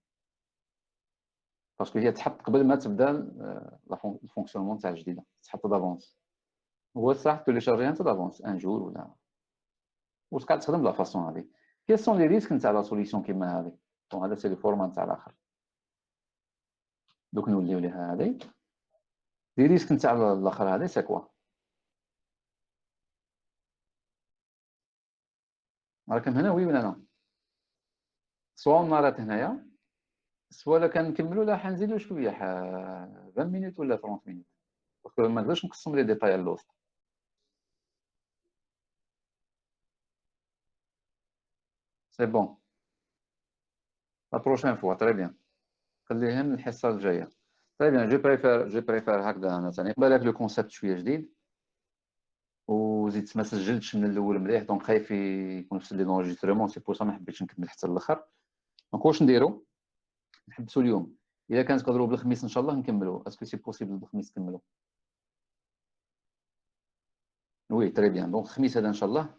باسكو هي تحط قبل ما تبدا الفونكسيونمون تاع الجديده، تحط دافونس. هو صح تيليشارجيها انت دافونس ان جور ولا، وتقعد تخدم بلا فاسون هذه. كي سون لي ريسك نتاع لا سوليسيون كيما هذه؟ دونك هذا سي لو فورمان تاع الاخر. دوك نوليو ليها هذه لي ريسك نتاع الاخر. هذه سي كوا؟ راكم هنا وي ولا لا؟ سوا نارات هنايا، سوا لا كنكملوا لا حنزيدوا شويه 20 مينوت ولا 30 مينوت، باسكو ما نقدرش نقسم لي ديتاي اللوست. سي بون لا بروشين فوا تري بيان، خليهم الحصه الجايه. تري بيان، جو بريفير هكذا. انا ثاني بالك لو كونسيبت شويه جديد، وزيد ما سجلتش من الاول مليح، دونك خايف يكون فسد لي لونجسترومون، سي بور سا ما حبيتش نكمل حتى الاخر. دونك واش نديرو؟ نحبسوا اليوم. اذا كان تقدروا بالخميس ان شاء الله نكملوا. اسكو سي بوسيبل بالخميس نكملوا؟ وي تري بيان. دونك الخميس هذا ان شاء الله